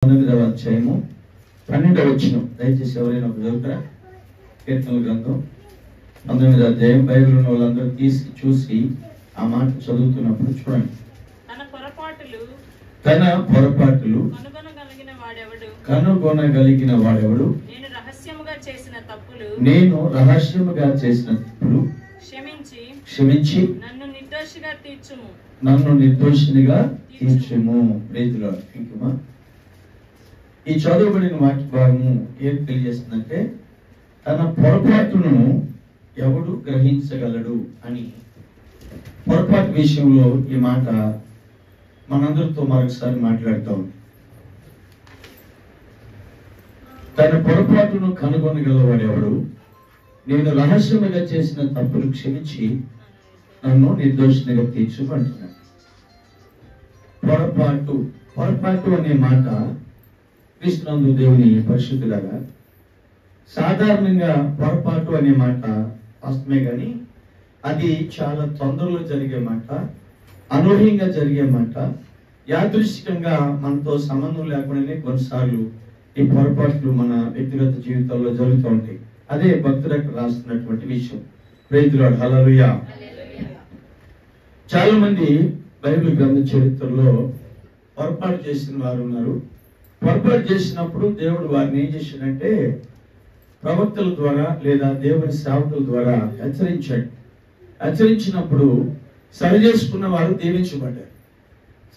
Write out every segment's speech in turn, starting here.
19వ అధ్యాయము 12వ వచనం. దయచేసి ఎవరైనా ఒక చదువుతారా? కీర్తనల గ్రంథం 19వ అధ్యాయం. బైబిల్ ఉన్న వాళ్ళందరూ తీసి చూసి ఆ మాట చదువుతున్నప్పుడు చూడండి. తన పొరపాటులు కనుగొనగలిగిన వాడెవడు? నేను రహస్యముగా చేసిన తప్పులు క్షమించి నన్ను నిర్దోషిగా తీర్చుము. రైతులు ఇంకమా ఈ చదువుబడిన వాక్య భాగము ఏం తెలియజేస్తుందంటే, తన పొరపాటును ఎవడు గ్రహించగలడు అని. పొరపాటు విషయంలో ఈ మాట మనందరితో మరొకసారి మాట్లాడతాం. తన పొరపాటును కనుగొనగలవాడు ఎవడు? నేను రహస్యముగా చేసిన తప్పులు క్షమించి నన్ను నిర్దోషినిగా తీర్చుకుంటున్నాను. పొరపాటు అనే మాట క్రీస్తునందు దేవుని పరిశుద్ధులాగా సాధారణంగా పొరపాటు అనే మాట వాస్తవమే, కానీ అది చాలా తొందరలో జరిగే మాట, అనూహ్యంగా జరిగే మాట, యాదృశ్చికంగా మనతో సంబంధం లేకుండానే కొన్నిసార్లు ఈ పొరపాట్లు మన వ్యక్తిగత జీవితాల్లో జరుగుతూ ఉంటాయి. అదే భక్తులకు రాస్తున్నటువంటి విషయం. Praise the lord. హల్లెలూయా. చాలా మంది బైబిల్ గ్రంథ చరిత్రలో పొరపాటు చేసిన వారు ఉన్నారు. పొరపాటు చేసినప్పుడు దేవుడు వారిని ఏం చేశాడంటే, ప్రవక్తల ద్వారా లేదా దేవుని సేవకుల ద్వారా హెచ్చరించాడు. హెచ్చరించినప్పుడు సరి చేసుకున్న వారు దీవించబడ్డారు,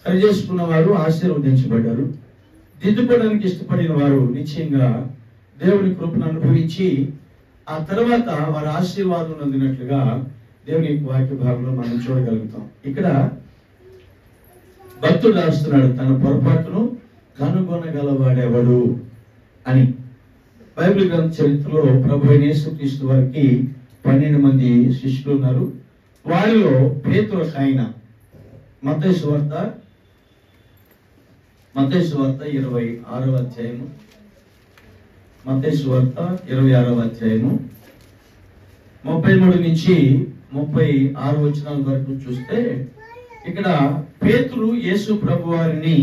సరి చేసుకున్న వారు ఆశీర్వదించబడ్డారు. దిద్దుకోవడానికి ఇష్టపడిన వారు నిశ్చయంగా దేవుని కృపను అనుభవించి ఆ తర్వాత వారి ఆశీర్వాదం అందినట్లుగా దేవుని వాక్య భాగంలో మనం చూడగలుగుతాం. ఇక్కడ భక్తుడు రాస్తున్నాడు, తన పొరపాటును కనుగొనగలవాడెవడు అని. బైబిల్ గ్రంథ చరిత్రలో ప్రభువైన యేసుక్రీస్తు వారికి 12 మంది శిష్యులు ఉన్నారు. వారిలో పేతురు ఒక ఆయన. మత్తయి సువార్త 26వ అధ్యాయము. మత్తయి సువార్త 26వ అధ్యాయము 33 నుంచి 36 వచనాల వరకు చూస్తే, ఇక్కడ పేతురు యేసు ప్రభు వారిని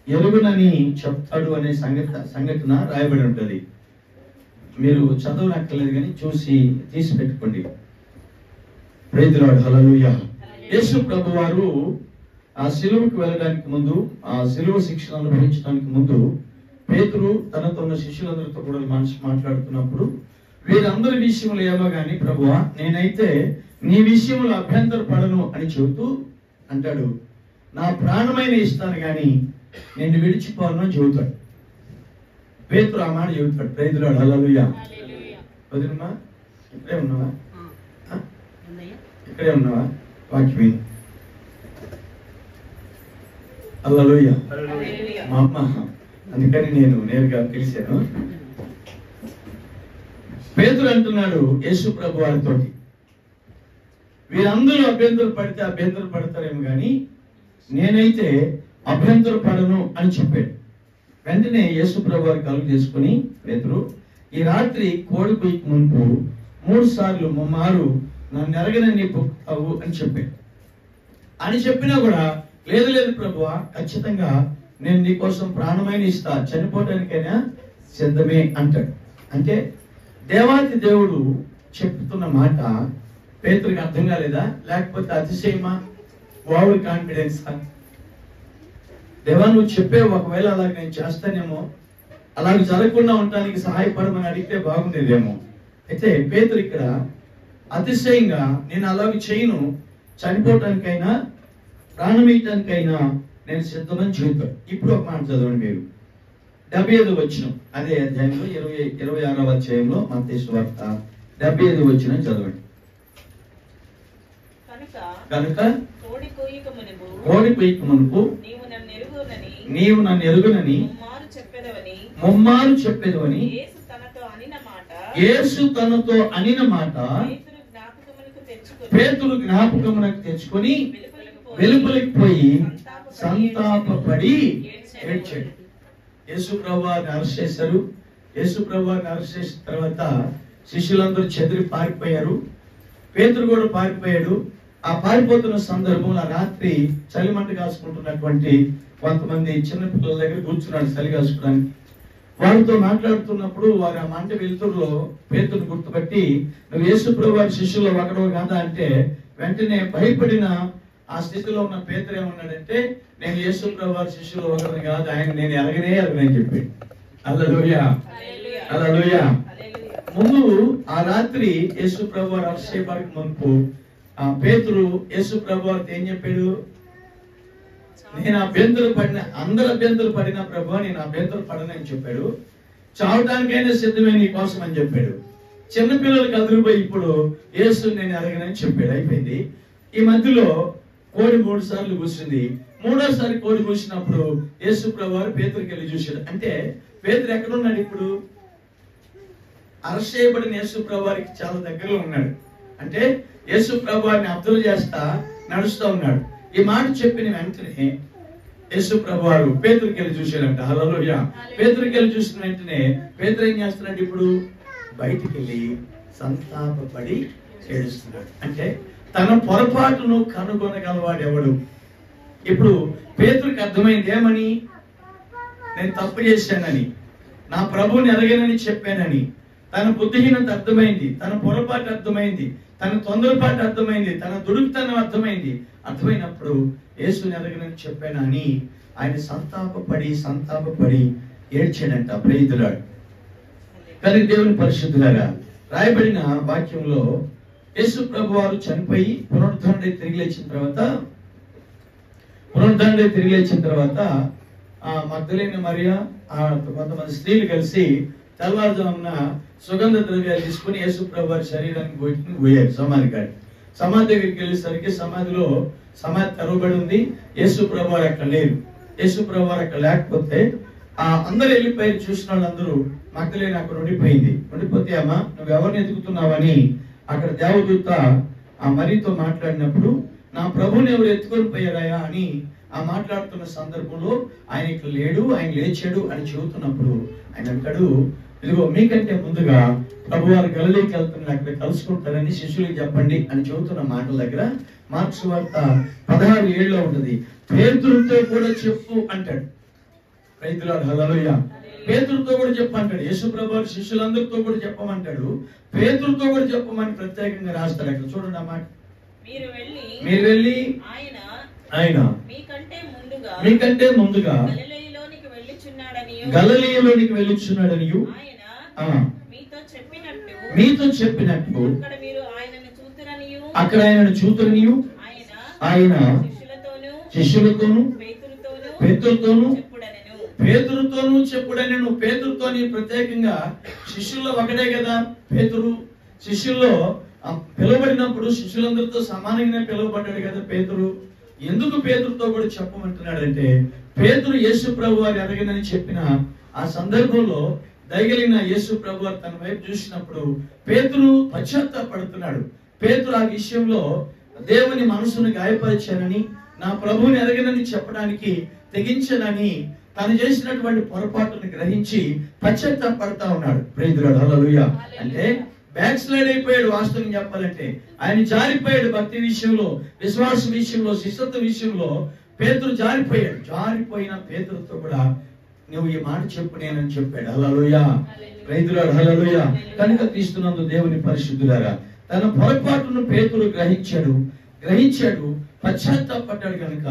ఎరుగునని చెప్తాడు అనే సంఘటన రాయబడి ఉంటుంది. మీరు చదవనక్కర్లేదు, కానీ చూసి తీసి పెట్టుకోండి. Praise the lord. Hallelujah. Yesu ప్రభు వారు ఆ సిలువకు వెళ్ళడానికి ముందు, ఆ సిలువ శిక్షణ అనుభవించడానికి ముందు, పేతురు తనతో ఉన్న శిష్యులందరితో కూడా మనిషి మాట్లాడుతున్నప్పుడు, వీరందరి విషయంలో ఏమో గాని ప్రభువా, నేనైతే నీ విషయంలో అభ్యంతర పడను అని చెబుతూ అంటాడు, నా ప్రాణమైన ఇస్తాను గాని నేను విడిచిపోను అని చెబుతాడు. పేతురు ఆ మాట చెబుతాడు. Praise the lord. హల్లెలూయా. వదినమ్మా, ఇక్కడే ఉన్నావా? ఇక్కడే ఉన్నావా? వాక్యం. హల్లెలూయా. మా అమ్మ, అందుకని నేను నేరుగా పిలిచాను. పేతురు అంటున్నాడు యేసు ప్రభు వారితో, వీరందరూ అభ్యంతర పడితే అభ్యంతర పడతారేమో కానీ నేనైతే అభ్యంతర పడను అని చెప్పాడు. వెంటనే యేసు ప్రభు వారు కలుగు చేసుకుని, పేతురు, ఈ రాత్రి కోడి కొయ్యకు మునుపు 3 సార్లు ముమ్మారు నన్ను ఎరగనని పొక్కుతావు అని చెప్పాడు. అని చెప్పినా కూడా, లేదు లేదు ప్రభువా, ఖచ్చితంగా నేను నీకోసం ప్రాణమైన ఇస్తా, చనిపోవడానికైనా సిద్ధమే అంటాడు. అంటే దేవాతి దేవుడు చెప్తున్న మాట పేతురికి అర్థం కాలేదా? లేకపోతే అతిశయమా? ఓవర్ కాన్ఫిడెన్సా? దేవా, నువ్వు చెప్పే, ఒకవేళ అలాగ నేను చేస్తానేమో, అలాగ జరగకుండా ఉండడానికి సహాయపడమని అడిగితే బాగుండేదేమో. అయితే పేతురు ఇక్కడ అతిశయంగా, నేను అలాగ చేయను, చనిపోవటానికైనా ప్రాణమీయటానికైనా నేను సిద్ధమని చెబుతాడు. ఇప్పుడు ఒక మాట చదవండి మీరు. 75వ వచనం, అదే అధ్యాయంలో 26వ అధ్యాయంలో మత్తయి సువార్త 75వ వచనం చదవండి. కనుక కోడి కొయ్యక మునుపు నీవు నన్ను ఎరుగునని ముమ్మారు చెప్పెదవని యేసు తనతో అనిన మాట పేతురు జ్ఞాపకమునకు తెచ్చుకొని వెలుపలికి పోయి సంతాపపడి ఏడ్చాడు. యేసు ప్రభువారిని అరెస్ట్ చేశారు. యేసు ప్రభువారిని అరెస్ట్ చేసిన తర్వాత శిష్యులందరూ చెదిరి పారిపోయారు. పేతురు కూడా పారిపోయాడు. ఆ పారిపోతున్న సందర్భంలో రాత్రి చలిమంట కాసుకుంటున్నటువంటి కొంతమంది చిన్నపిల్లల దగ్గర కూర్చున్నాడు చలి కాసుకోవడానికి. వారితో మాట్లాడుతున్నప్పుడు వారు ఆ మంట వెలుతురులో పేతురుని గుర్తుపట్టి నువ్వు యేసుప్రభువు వారి శిష్యుల్లో ఒకడో కాదా అంటే వెంటనే భయపడిన ఆ స్థితిలో ఉన్న పేతురు ఏమన్నాడంటే నేను యేసుప్రభువు వారి శిష్యుల్లో ఒకరిని కాదు, ఆయన నేను ఎరగనే చెప్పాడు. హల్లెలూయా, హల్లెలూయా. ముందు ఆ రాత్రి యేసుప్రభువు వారు అభిషేకానికి మునుపు ఆ పేతురు యేసుప్రభువు వారితో ఏం చెప్పాడు? నేను అందరు అభ్యంతరం పడిన ప్రభు నేను అభ్యంతరం పడనని చెప్పాడు. చావటానికైనా సిద్ధమే నీ కోసం అని చెప్పాడు. చిన్నపిల్లలకి అదురుపోయి ఇప్పుడు యేసు నేను ఎరగనని చెప్పాడు. అయిపోయింది. ఈ మధ్యలో కోడి 3 సార్లు కూర్చుంది. 3వ కోడి కూర్చున్నప్పుడు యేసు ప్రభు వారు పేతురుకి వెళ్ళి చూశాడు. అంటే పేతురు ఎక్కడున్నాడు? ఇప్పుడు అరెస్ట్ చేయబడిన యేసు ప్రభు వారికి చాలా దగ్గరలో ఉన్నాడు. అంటే యేసు ప్రభు వారిని అబ్జర్వ్ చేస్తా నడుస్తూ ఉన్నాడు. ఈ మాట చెప్పిన వెంటనే యేసు ప్రభు వారు పేతురుకి వెళ్ళి చూశాడంట. హల్లెలూయా. పేతురుకి వెళ్ళి చూసిన వెంటనే పేతురు ఏం చేస్తున్నాడు? ఇప్పుడు బయటికి వెళ్ళి సంతాపపడి ఏడుస్తున్నాడు. అంటే తన పొరపాటును కనుగొనగలవాడు ఎవడు? ఇప్పుడు పేతురుకి అర్థమైంది ఏమని? నేను తప్పు చేశానని, నా ప్రభువుని ఎరగనని చెప్పానని. తన బుద్ధిహీనత అర్థమైంది, తన పొరపాటు అర్థమైంది, తన తొందరపాటు అర్థమైంది, తన దుడుకుతనం అర్థమైంది. అర్థమైనప్పుడు యేసుని ఎరగనని చెప్పానని ఆయన సంతాపపడి ఏడ్చాడంట. ప్రేతురాడు. కానీ దేవుని పరిశుద్ధులారా, రాయబడిన వాక్యంలో యేసు ప్రభు వారు చనిపోయి పునరుద్ధరణై తిరిగి లేచిన తర్వాత మగ్దలేని మరియా కొంతమంది స్త్రీలు కలిసి తెల్లవారుజామున సుగంధ ద్రవ్యాలు తీసుకుని యేసు ప్రభు వారి శరీరానికి పోయారు సమాధి కాడికి. సమాధి దగ్గరికి వెళ్ళేసరికి సమాధిలో సమాధి తెరవబడి ఉంది. యేసు ప్రభు వారు అక్కడ లేరు. యేసు ప్రభు వారు అక్కడ లేకపోతే అందరూ వెళ్ళిపోయి చూసిన వాళ్ళందరూ మగ్దలేని అక్కడ ఉండిపోతే అమ్మా నువ్వు ఎవరిని ఎదుగుతున్నావని అక్కడ దేవదూత ఆ మరీతో మాట్లాడినప్పుడు నా ప్రభువుని ఎవరు ఎత్తుకొని పోయారాయా అని ఆ మాట్లాడుతున్న సందర్భంలో ఆయన ఇక్కడ లేడు, ఆయన లేచాడు అని చెబుతున్నప్పుడు ఆయన అంటాడు, ఇదిగో మీకంటే ముందుగా ప్రభు వారు గలిలీకి వెళ్తున్నారు, అక్కడ కలుసుకుంటారని శిష్యులకు చెప్పండి అని చెబుతున్న మాటల దగ్గర మార్క్స్ వార్త 16:7 ఉంటుంది. పేతురుతో కూడా చెప్పు అంటాడు. రైతులాడు. హల్లెలూయా. పేతురుతో కూడా చెప్పమంటాడు. యేసు ప్రభు వారి శిష్యులందరితో కూడా చెప్పమంటాడు. పేతురుతో కూడా చెప్పమని ప్రత్యేకంగా రాస్తాడు. అక్కడ చూడండి ఆ మాట. మీరు వెళ్ళి ఆయన మీకంటే ముందుగా గలిలయలోనికి వెళ్ళుచున్నాడని మీతో చెప్పినట్టు అక్కడ ఆయనను చూతురనియు ఆయన శిష్యులతోను పేతురుతోను చెప్పుడని. నువ్వు పేతురుతోని ప్రత్యేకంగా శిష్యుల్లో ఒకటే కదా పేతురు. శిష్యుల్లో పిలువబడినప్పుడు శిష్యులందరితో సమానంగానే పిలువబడ్డాడు కదా పేతురు. ఎందుకు పేతురుతో కూడా చెప్పమంటున్నాడంటే పేతురు యేసు ప్రభు వారు ఎరగనని చెప్పిన ఆ సందర్భంలో దయగలిగిన యేసు ప్రభు వారు తన వైపు చూసినప్పుడు పేతురు పశ్చాత్తాపడుతున్నాడు. పేతురు ఆ విషయంలో దేవుని మనసును గాయపరిచానని, నా ప్రభువుని ఎరగనని చెప్పడానికి తెగించనని తను చేసినటువంటి పొరపాటును గ్రహించి పశ్చాత్తాపడతా ఉన్నాడు. ప్రేతురాడు. హల్లెలూయా. అంటే బ్యాక్ స్లైడ్ అయిపోయాడు. వాస్తవం చెప్పాలంటే ఆయన జారిపోయాడు. భక్తి విషయంలో, విశ్వాస విషయంలో, శిష్యత్వ విషయంలో పేతురు జారిపోయాడు. జారిపోయిన పేతురుతో కూడా నువ్వు ఈ మాట చెప్పు నేనని చెప్పాడు. హల్లెలూయా. రైతురాడు. హల్లెలూయా. కనుక క్రీస్తునందు దేవుని పరిశుద్ధులారా, తన పొరపాటును పేతురు గ్రహించాడు, పశ్చాత్తాపడ్డాడు. కనుక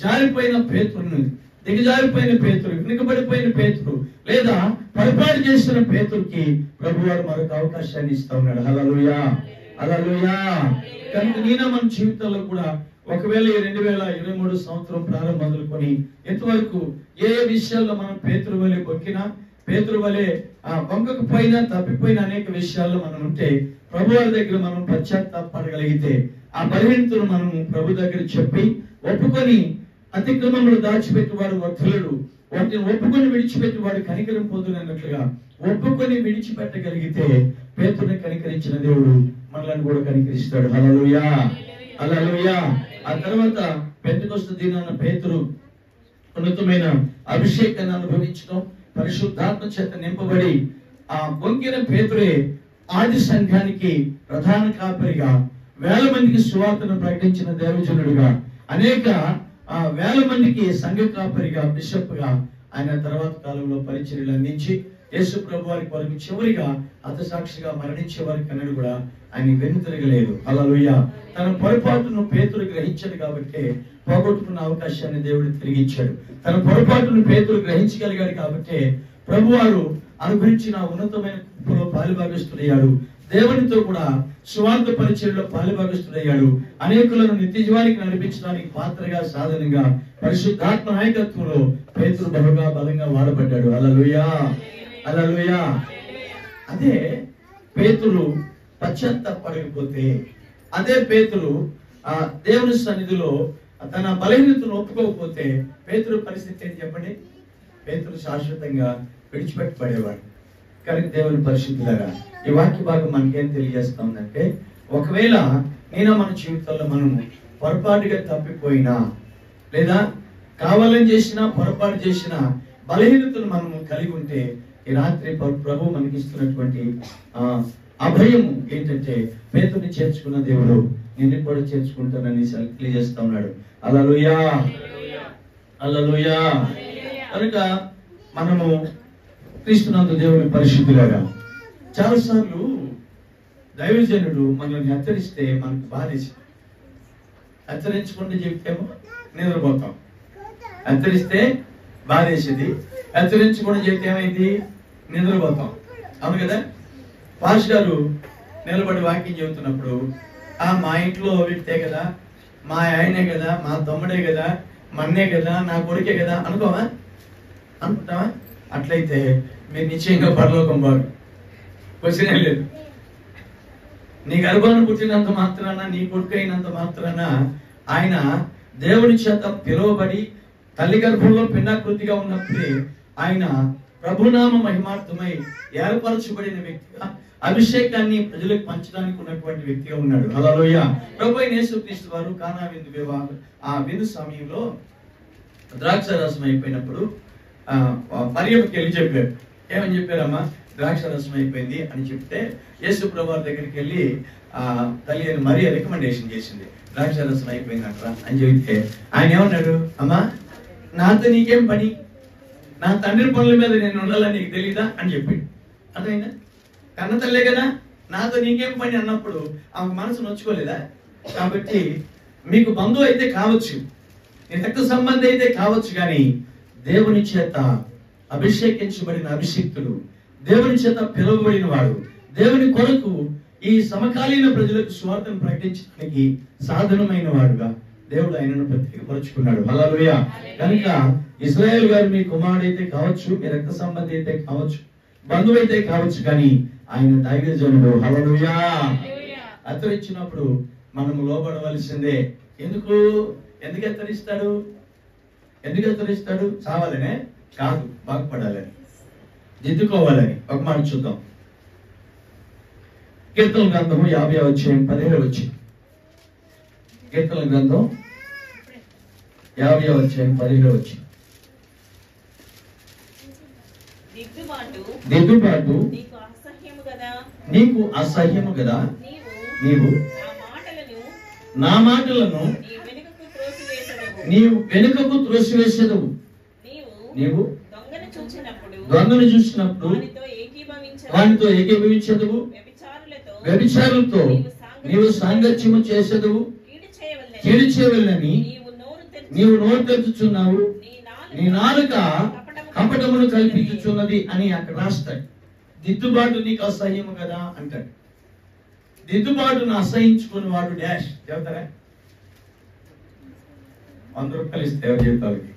జారిపోయిన పేతురును, దిగజారిపోయిన పేతురు, వెనుకబడిపోయిన పేతురు, లేదా పొరపాటు చేసిన పేతురుకి ప్రభువారు మరొక అవకాశాన్ని ఇస్తా ఉన్నాడు. హల్లెలూయా, హల్లెలూయా. కనుక మన జీవితంలో కూడా ఒకవేళ 2023 సంవత్సరం ప్రారంభం మొదలుకొని ఇంతవరకు ఏ విషయాల్లో మనం పేతురు వలె బొక్కినా, పేతురు వలె వంకకపోయినా, తప్పిపోయిన అనేక విషయాల్లో మనం ఉంటే ప్రభువారి దగ్గర మనం పశ్చాత్తాపడగలిగితే ఆ బలహీనతను మనం ప్రభు దగ్గర చెప్పి ఒప్పుకొని, అతిక్రమములు దాచిపెట్టేవాడు వర్ధలుడు, వాటిని ఒప్పుకొని విడిచిపెట్టేవాడు కనికరం పొందునన్నట్లుగా ఒప్పుకొని విడిచిపెట్టగలిగితే పేతురుని కనికరించిన దేవుడు మనల్ని కూడా కనికరిస్తాడు. హల్లెలూయా, హల్లెలూయా. ఆ తర్వాత పెంతెకొస్తు దినాన పేతురు ఉన్నతమైన అభిషేకాన్ని అనుభవించడం, పరిశుద్ధాత్మ చేత నింపబడి ఆ బొంకిన పేతురే ఆది సంఘానికి ప్రధాన కాపరిగా, వేల మందికి సువార్తను ప్రకటించిన దేవజనుడుగా, అనేక వేల మందికి సంఘ కాపరిగా, బిషప్గా ఆయన తర్వాత కాలంలో పరిచర్యలు అందించి యేసు ప్రభు వారి కొరకు చివరిగా హతసాక్షిగా మరణించే వారికి అన్నది కూడా ఆయన వెనుతిరగలేదు. హల్లెలూయా. తన పొరపాటును పేతురు గ్రహించాడు కాబట్టి పోగొట్టుకున్న అవకాశాన్ని దేవుడు తిరిగి ఇచ్చాడు. తన పొరపాటును పేతురు గ్రహించగలిగాడు కాబట్టి ప్రభువారు అనుగ్రహించిన ఉన్నతమైన కృపలో పాలుభాగస్తుడయ్యాడు. దేవునితో కూడా సువార్త పరిచర్యలో పాలుభాగస్తుడయ్యాడు. అనేకులను నిత్య జీవానికి నడిపించడానికి పాత్రగా, సాధనంగా పరిశుద్ధాత్మ నాయకత్వంలో పేతురు బహుగా బలంగా వాడబడ్డాడు. హల్లెలూయా, హల్లెలూయా. అదే పేతురు పశ్చాత్తాపడకపోతే, అదే పేతురు దేవుని సన్నిధిలో తన బలహీనతను ఒప్పుకోకపోతే పేతురు పరిస్థితి ఏంటి చెప్పండి? పేతురు శాశ్వతంగా విడిచిపెట్టబడేవాడు. కానీ దేవుని పరిశుద్ధులారా, ఈ వాక్య భాగం మనకేం తెలియజేస్తా ఉందంటే, ఒకవేళ మన జీవితంలో మనము పొరపాటుగా తప్పిపోయినా, లేదా కావాలని చేసినా పొరపాటు చేసిన బలహీనతను మనము కలిగి ఉంటే, ఈ రాత్రి ప్రభు మనకి ఇస్తున్నటువంటి అభయము ఏంటంటే, పేతుని చేర్చుకున్న దేవుడు నిన్ను కూడా చేర్చుకుంటానని తెలియజేస్తా ఉన్నాడు. హల్లెలూయా, హల్లెలూయా. కనుక మనము క్రీస్తునందు దేవుని పరిశుద్ధులారా, చాలాసార్లు దైవజనుడు మనల్ని హెచ్చరిస్తే మనకు బాధేసి, హెచ్చరించకుండా చెప్తేమో నిద్రపోతాం. హెచ్చరిస్తే బాధేసేది, హెచ్చరించకుండా చెప్తే ఏమైంది? నిద్రపోతాం. అవును కదా? పాస్ గారు నిలబడి వాక్యం చెబుతున్నప్పుడు, మా ఇంట్లో వ్యక్తే కదా, మా ఆయనే కదా, మా తమ్ముడే కదా, మన్నే కదా, నా కొడుకే కదా అనుకోవా? అనుకుంటావా? అట్లయితే మీరు నిశ్చయంగా పరలోకం బాగు క్వశ్చనే లేదు. నీ గర్భాన్ని పుట్టినంత మాత్రాన, నీ కొడుకు అయినంత మాత్రాన ఆయన దేవుని చేత పిలువబడి తల్లి గర్భంలో పిండాకృతిగా ఉన్నప్పుడే ఆయన ప్రభునామ మహిమార్థమై ఏర్పరచబడిన వ్యక్తిగా, అభిషేకాన్ని ప్రజలకు పంచడానికి ఉన్నటువంటి వ్యక్తిగా ఉన్నాడు. హల్లెలూయా. ప్రభువైన యేసుక్రీస్తు వారు కానా విందు వివాహం, ఆ విందు సమయంలో ద్రాక్ష రసం అయిపోయినప్పుడు మరియమ్మకి వెళ్ళి చెప్పారు. ఏమని చెప్పారమ్మా? ద్రాక్ష రసం అయిపోయింది అని చెప్తే యేసు ప్రభు వారి దగ్గరికి వెళ్ళి తల్లి అని మరియ రికమెండేషన్ చేసింది, ద్రాక్ష రసం అయిపోయిందంటరా అని చెప్తే ఆయన ఏమన్నాడు? అమ్మా, నాతో నీకేం పని? నా తండ్రి పనుల మీద నేను ఉండాలని నీకు తెలీదా అని చెప్పాడు. అర్థమైందా? కన్న తల్లే కదా, నాతో నీకేం పని అన్నప్పుడు ఆమె మనసు నొచ్చుకోలేదా? కాబట్టి మీకు బంధువు అయితే కావచ్చు, నీ రక్త సంబంధి అయితే కావచ్చు, కానీ దేవుని చేత అభిషేకించబడిన అభిషిక్తుడు, దేవుని చేత పిలువబడిన వాడు, దేవుని కొరకు ఈ సమకాలీన ప్రజలకు స్వార్థను ప్రకటించడానికి సాధనమైన వాడుగా దేవుడు ఆయనను ప్రత్యేకపరుచుకున్నాడు. హల్లెలూయా. కనుక ఇశ్రాయేలు గారు మీ కుమారుడైతే కావచ్చు, మీ రక్త సంబంధి అయితే కావచ్చు, బంధువు అయితే కావచ్చు, కానీ ఆయన దైవజనుడు. హల్లెలూయా. హెచ్చరించినప్పుడు మనము లోబడవలసిందే. ఎందుకు హెచ్చరిస్తాడు? ఎందుకు హెచ్చరిస్తాడు? చావాలనే కాదు, బాగుపడాలని, దిద్దుకోవాలని. ఒక మాట చూద్దాం. కీర్తన గ్రంథము 50వ అధ్యాయం 17వ వచనం. కీర్తన గ్రంథం 50వ అధ్యాయం 17వ వచనం. దిద్దుబాటు నీకు అసహ్యము కదా, నీవు నా మాటలను నీవు వెనుకకు త్రోసివేసేదవు. నీవు దొంగను చూసినప్పుడు వానితో ఏకీభవించదవు, వ్యభిచారులతో నీవు సాంగత్యము చేసేదవు, కీడు చేయవలెనని నీవు నోరు తెరుచుచున్నావు, నీ నాలుక కపటమును కల్పించుచున్నది అని అక్కడ రాస్తాడు. దిద్దుబాటు నీకు అసహ్యము కదా అంటాడు. దిద్దుబాటును అసహించుకుని వాడు డాష్ చెబుతారా? 100 రూపాయలు ఇస్తే ఎవరి జీవితాలకి.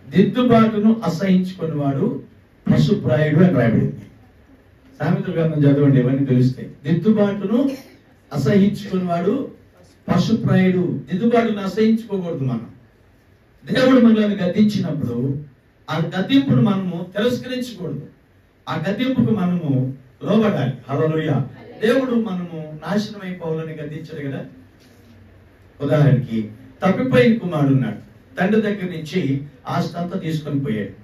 దిద్దుబాటును అసహించుకుని వాడు పశుప్రాయుడు అని రాయబడింది. సామెతల గ్రంథం చదవండి, ఇవన్నీ తెలుస్తాయి. దిద్దుబాటును అసహించుకుని వాడు పశుప్రాయుడు. దిద్దుబాటును అసహించుకోకూడదు. మనం దేవుడు మనల్ని గద్దించినప్పుడు ఆ గద్దింపును మనము తిరస్కరించకూడదు. ఆ గద్దింపుకు మనము లోబడాలి. హల్లెలూయా. దేవుడు మనము నాశనం అయిపోవాలని గద్దించాడు కదా. ఉదాహరణకి తప్పిపోయిన కుమారుడు ఉన్నాడు. తండ్రి దగ్గర నుంచి ఆస్తి అంతా తీసుకొని పోయాడు.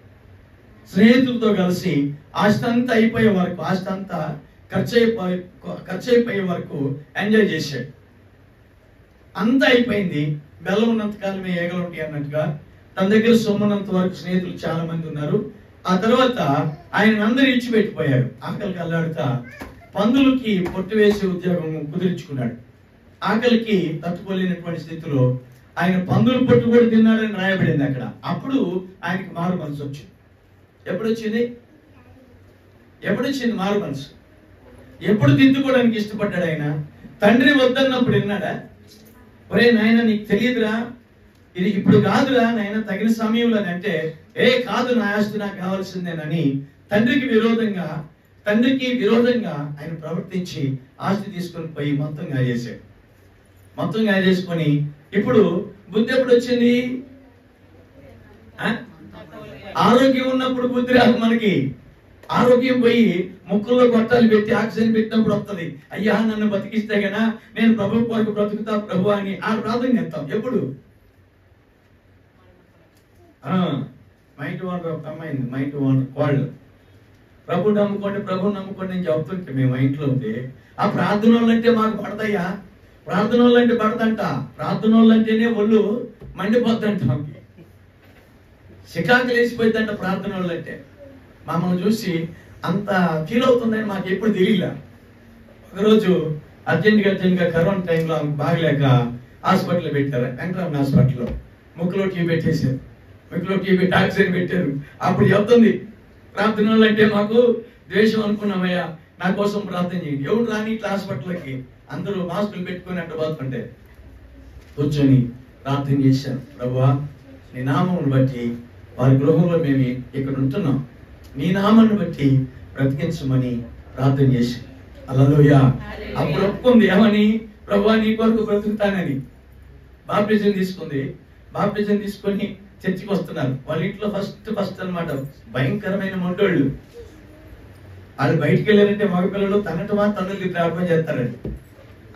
స్నేహితులతో కలిసి ఆస్తి అంతా అయిపోయే వరకు, ఆస్తి అంతా ఖర్చు అయిపోయే వరకు ఎంజాయ్ చేశాడు. అంతా అయిపోయింది. బెల్లం ఉన్నంత కాలమే ఈగలు ఉంటాయి అన్నట్టుగా తన దగ్గర సొమ్మున్నంత వరకు స్నేహితులు చాలా మంది ఉన్నారు. ఆ తర్వాత ఆయన అందరూ ఇచ్చిపెట్టిపోయారు. ఆకలికి అల్లాడుతా పందులకి పొట్టు వేసే ఉద్యోగం కుదిరించుకున్నాడు. ఆకలికి తట్టుకోలేనటువంటి స్థితిలో ఆయన పందుల పొట్టు కూడా తిన్నాడని రాయబడింది అక్కడ. అప్పుడు ఆయనకి మారు మనసు వచ్చింది. ఎప్పుడొచ్చింది మారు మనసు? ఎప్పుడు దిద్దుకోవడానికి ఇష్టపడ్డాడు ఆయన? తండ్రి వద్దన్నప్పుడు విన్నాడా? ఒరే నాయన నీకు తెలియదురా, ఇది ఇప్పుడు కాదురా నాయన, తగిన సమయంలో అంటే కాదు, నా ఆస్తి నాకు కావాల్సిందేనని తండ్రికి విరోధంగా ఆయన ప్రవర్తించి ఆస్తి తీసుకొని పోయి మొత్తం గాజేశాడు. మొత్తం గాజేసుకొని ఇప్పుడు బుద్ధి ఎప్పుడు వచ్చింది? ఆరోగ్యం ఉన్నప్పుడు బుద్ధి రాదు మనకి. ఆరోగ్యం పోయి ముక్కుల్లో గొట్టాలు పెట్టి ఆక్సిజన్ పెట్టినప్పుడు వస్తుంది. అయ్యా నన్ను బతికిస్తే గనా నేను ప్రభు కొరకు బ్రతుకుతా ప్రభు అని ఆ ప్రార్థన చేస్తాం. ఎప్పుడు మైండ్ వాటర్ ఒక అమ్మాయింది, మైండ్ వాటర్ వాళ్ళు ప్రభు నమ్ముకోండి నేను చెప్తుంటే మేము ఇంట్లో ఉంటే ఆ ప్రార్థన వాళ్ళంటే మాకు పడతాయా? ప్రార్థన వాళ్ళంటే పడదంట. ప్రార్థన వాళ్ళంటేనే ఒళ్ళు మండిపోద్దంట, చికాకు లేచిపోయిందంట ప్రార్థన వాళ్ళంటే. మమ్మల్ని చూసి అంత ఫీల్ అవుతుందని మాకు ఎప్పుడు తెలియలే. ఒకరోజు అర్జెంట్గా కరోనా టైంలో బాగలేక హాస్పిటల్ పెట్టారు, వెంకటరమణ హాస్పిటల్లో. ముక్కులో టీ పెట్టేశారు, ముక్కులో టీ పెట్టి ఆక్సిజన్ పెట్టారు. అప్పుడు చెప్తుంది, ప్రార్థన అంటే మాకు ద్వేషం అనుకున్నామయ్యా, నా కోసం ప్రార్థన చేయండి. ఎవరు రాని ఇట్లా హాస్పిటల్కి అందరూ మాస్కులు పెట్టుకుని అట్టు బాగుంటే కూర్చొని ప్రార్థన చేశాను. ప్రభువా నీ నామమును బట్టి వారి గృహంలో మేము ఇక్కడ ఉంటున్నాం, నీ నామాన్ని బట్టి బ్రతికించమని ప్రార్థన చేసి హల్లెలూయా. అప్పుడు ఒప్పుకుంది ఏమని? ప్రభువా నీ కొరకు బ్రతుకుతానని. బాప్టిజం తీసుకుంది. బాప్టిజం తీసుకొని చర్చికి వస్తున్నారు. వాళ్ళ ఇంట్లో ఫస్ట్ అన్నమాట భయంకరమైన మొండోళ్ళు. వాళ్ళు బయటికి వెళ్ళారంటే మగపిల్లలు తన్నులు ప్రార్థన చేస్తారండి.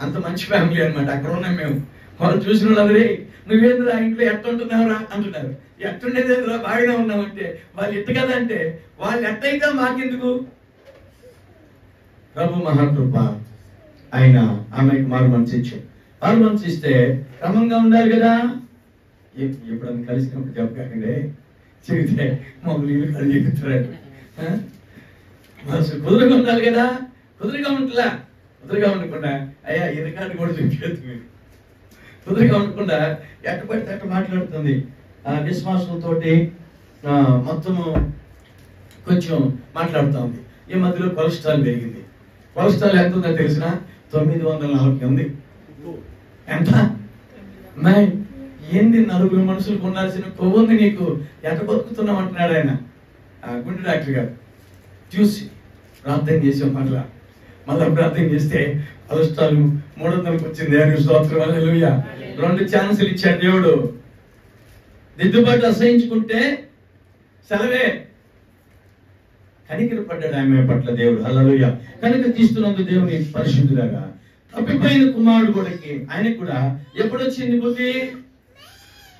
అంత మంచి ఫ్యామిలీ అనమాట. అక్కడ ఉన్నాం మేము. వాళ్ళు చూసిన వాళ్ళందరే నువ్వేంద్రా ఇంట్లో ఎట్టుంటున్నావురా అంటున్నారు. ఎట్టుండేది బాగానే ఉన్నామంటే వాళ్ళు ఎట్టు కదా అంటే వాళ్ళు ఎట్టయితే మాకెందుకు? ప్రభు మహాకృప ఆయన ఆమెకు మారు మనసు ఇచ్చాడు. మారు మనసు ఇస్తే క్రమంగా ఉండాలి కదా. ఎప్పుడన్నా కలిసినప్పుడు చెప్పకండి, చెబితే మమ్మల్ని ఇల్లు కలిసి చెప్తారు. మనసు కుదురుగా ఉండాలి కదా. కుదురుగా ఉండకుండా అయ్యా ఈ రికార్డు కూడా చూపించదు. మీరు కుదురుగా ఉండకుండా ఎట్టబడితే అట్ట మాట్లాడుతుంది. విశ్వాసంతో మొత్తము కొంచెం మాట్లాడుతూ ఉంది. ఈ మధ్యలో కొలెస్ట్రాల్ పెరిగింది. కొలెస్ట్రాల్ ఎంత ఉందో తెలిసిన 940 ఉంది. ఎంత ఏంది? 4 మనుషులకు ఉండాల్సిన కొవ్వుంది నీకు, ఎట బతుకుతున్నావు అంటున్నాడు ఆయన. గుండె డాక్టర్ గారు చూసి ప్రార్థన చేసాం. మళ్ళా ప్రార్థన చేస్తే కొలెస్ట్రాల్ 300కి వచ్చింది. స్తోత్రం హల్లెలూయా. 2 ఛాన్సులు ఇచ్చాడు దేవుడు. దిద్దుబాటు అసహించుకుంటే సెలవే. కనికరపడ్డాడు ఆమె పట్ల దేవుడు. హల్లెలూయా. కనుక తీస్తున్నందుకు దేవుని పరిశుద్ధులుగా తప్పిపోయిన కుమారుడు కొడుకి ఆయనకు కూడా ఎప్పుడు వచ్చింది బుద్ధి?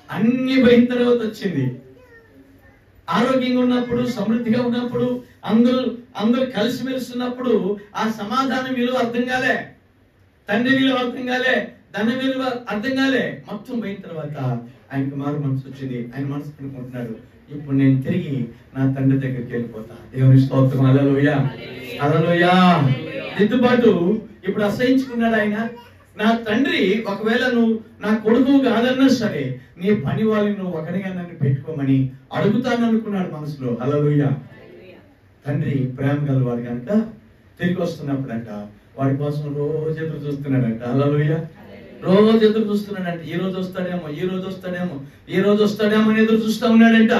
అన్ని పోయిన తర్వాత వచ్చింది. ఆరోగ్యంగా ఉన్నప్పుడు, సమృద్ధిగా ఉన్నప్పుడు, అందరూ కలిసిమెలిసి ఉన్నప్పుడు ఆ సమాధానం విలువ అర్థం కాలే, తండ్రి విలువ అర్థం కాలే, ధన విలువ అర్థం కాలే. మొత్తం పోయిన తర్వాత ఆయనకు మారు మనసు వచ్చింది. ఆయన మనసు అనుకుంటున్నాడు, ఇప్పుడు నేను తిరిగి నా తండ్రి దగ్గరికి వెళ్ళిపోతా. దేవుని స్తోత్రం హల్లెలూయా. హల్లెలూయా. దిద్దుబాటు ఇప్పుడు అసహించుకున్నాడు ఆయన. నా తండ్రి ఒకవేళ నువ్వు నా కొడుకు కాదన్నా సరే నీ పని వాళ్ళని నువ్వు ఒకరిగా నన్ను పెట్టుకోమని అడుగుతాను అనుకున్నాడు మనసులో. హల్లెలూయా. తండ్రి ప్రేమ గలవాడు కనుక తిరిగి వస్తున్నప్పుడంట వాడి కోసం రోజు ఎదురు చూస్తున్నాడంట. హల్లెలూయా. రోజు ఎదురు చూస్తున్నాడంట. ఈ రోజు వస్తాడేమో అని ఎదురు చూస్తా ఉన్నాడంట.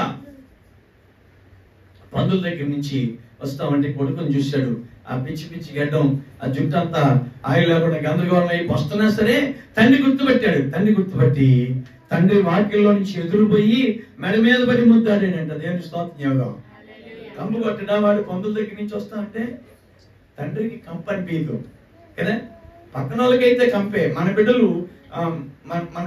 పందుల దగ్గర నుంచి వస్తామంటే కొడుకుని చూశాడు. ఆ పిచ్చి గడ్డం, ఆ జుట్టు అంతా ఆయిల్ లేకుండా గందరగోళం అయి వస్తున్నా సరే తండ్రి గుర్తుపెట్టాడు. గుర్తుపట్టి తండ్రి వాక్యంలో నుంచి ఎదురుపోయి మెడ మీద పడి ముద్దాడాడంట. దేవుని స్తోత్రం. యోగం కంపు కొట్టడా వాడు పందుల దగ్గర నుంచి వస్తా అంటే తండ్రికి కంపు అనిపించదు కదా. పక్కన వాళ్ళకైతే కంపే. మన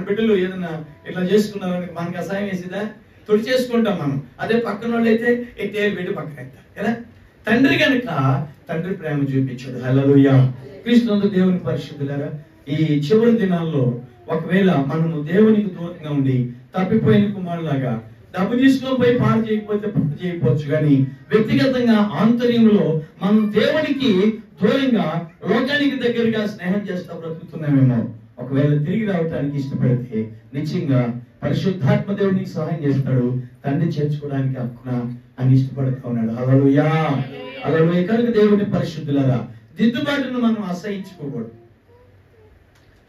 బిడ్డలు ఏదైనా ఇట్లా చేసుకున్నారని మనకి అసహాయం వేసిదా తుడి చేసుకుంటాం మనం. అదే పక్కన వాళ్ళు అయితే తేలి పెట్టి పక్కన ఎత్తారు కదా. తండ్రి కనుక తండ్రి ప్రేమ చూపించాడు. హల్లెలూయా. క్రీస్తునందు దేవుని పరిశుద్ధులారా, ఈ చివరి దినాల్లో ఒకవేళ మనము దేవునికి దూరంగా ఉండి తప్పిపోయిన కుమారులాగా డబ్బు తీసుకొని పోయి పాడు చేయకపోతే పాడు చేయకపోవచ్చు, కానీ వ్యక్తిగతంగా ఆంతర్యంలో మనం దేవునికి దూరంగా లోకానికి దగ్గరగా స్నేహం చేస్తా బ్రతుకుతున్నామేమో. ఒకవేళ తిరిగి రావటానికి ఇష్టపడితే నిశ్చయంగా పరిశుద్ధాత్మ దేవునికి సహాయం చేస్తాడు, తండ్రి చేర్చుకోవడానికి హక్కున అని ఇష్టపడుతూ ఉన్నాడు. హల్లెలూయా, హల్లెలూయా. కనుక దేవుని పరిశుద్ధులారా, దిద్దుబాటును మనం అసహించుకోకూడదు.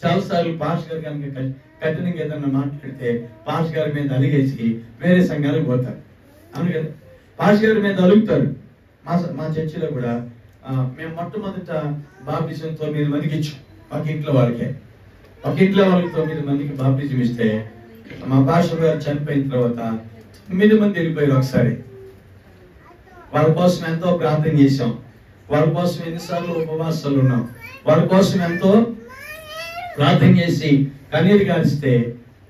చాలాసార్లు పాస్ గారు కనుక కఠినంగా ఏదన్నా మాట్లాడితే పాస్ గారి మీద అలిగేసి వేరే సంఘాలకు పోతారు. అవును కదా, పాస్ గారి మీద అలుగుతారు. మా చర్చిలో కూడా మేము మొట్టమొదట బాప్టిజం 9 మందికి ఇచ్చాం. ఒక ఇంట్లో వాళ్ళకి 9 మందికి బాప్టిజం ఇస్తే మా పాస్టర్ గారు చనిపోయిన తర్వాత 9 మంది వెళ్ళిపోయారు ఒకసారి. వాళ్ళ కోసం ఎంతో ప్రార్థన చేశాం, వాళ్ళ కోసం ఎన్నిసార్లు ఉపవాసాలు ఉన్నాం, వాళ్ళ కోసం ఎంతో ప్రార్థన చేసి కన్నీరు గారిస్తే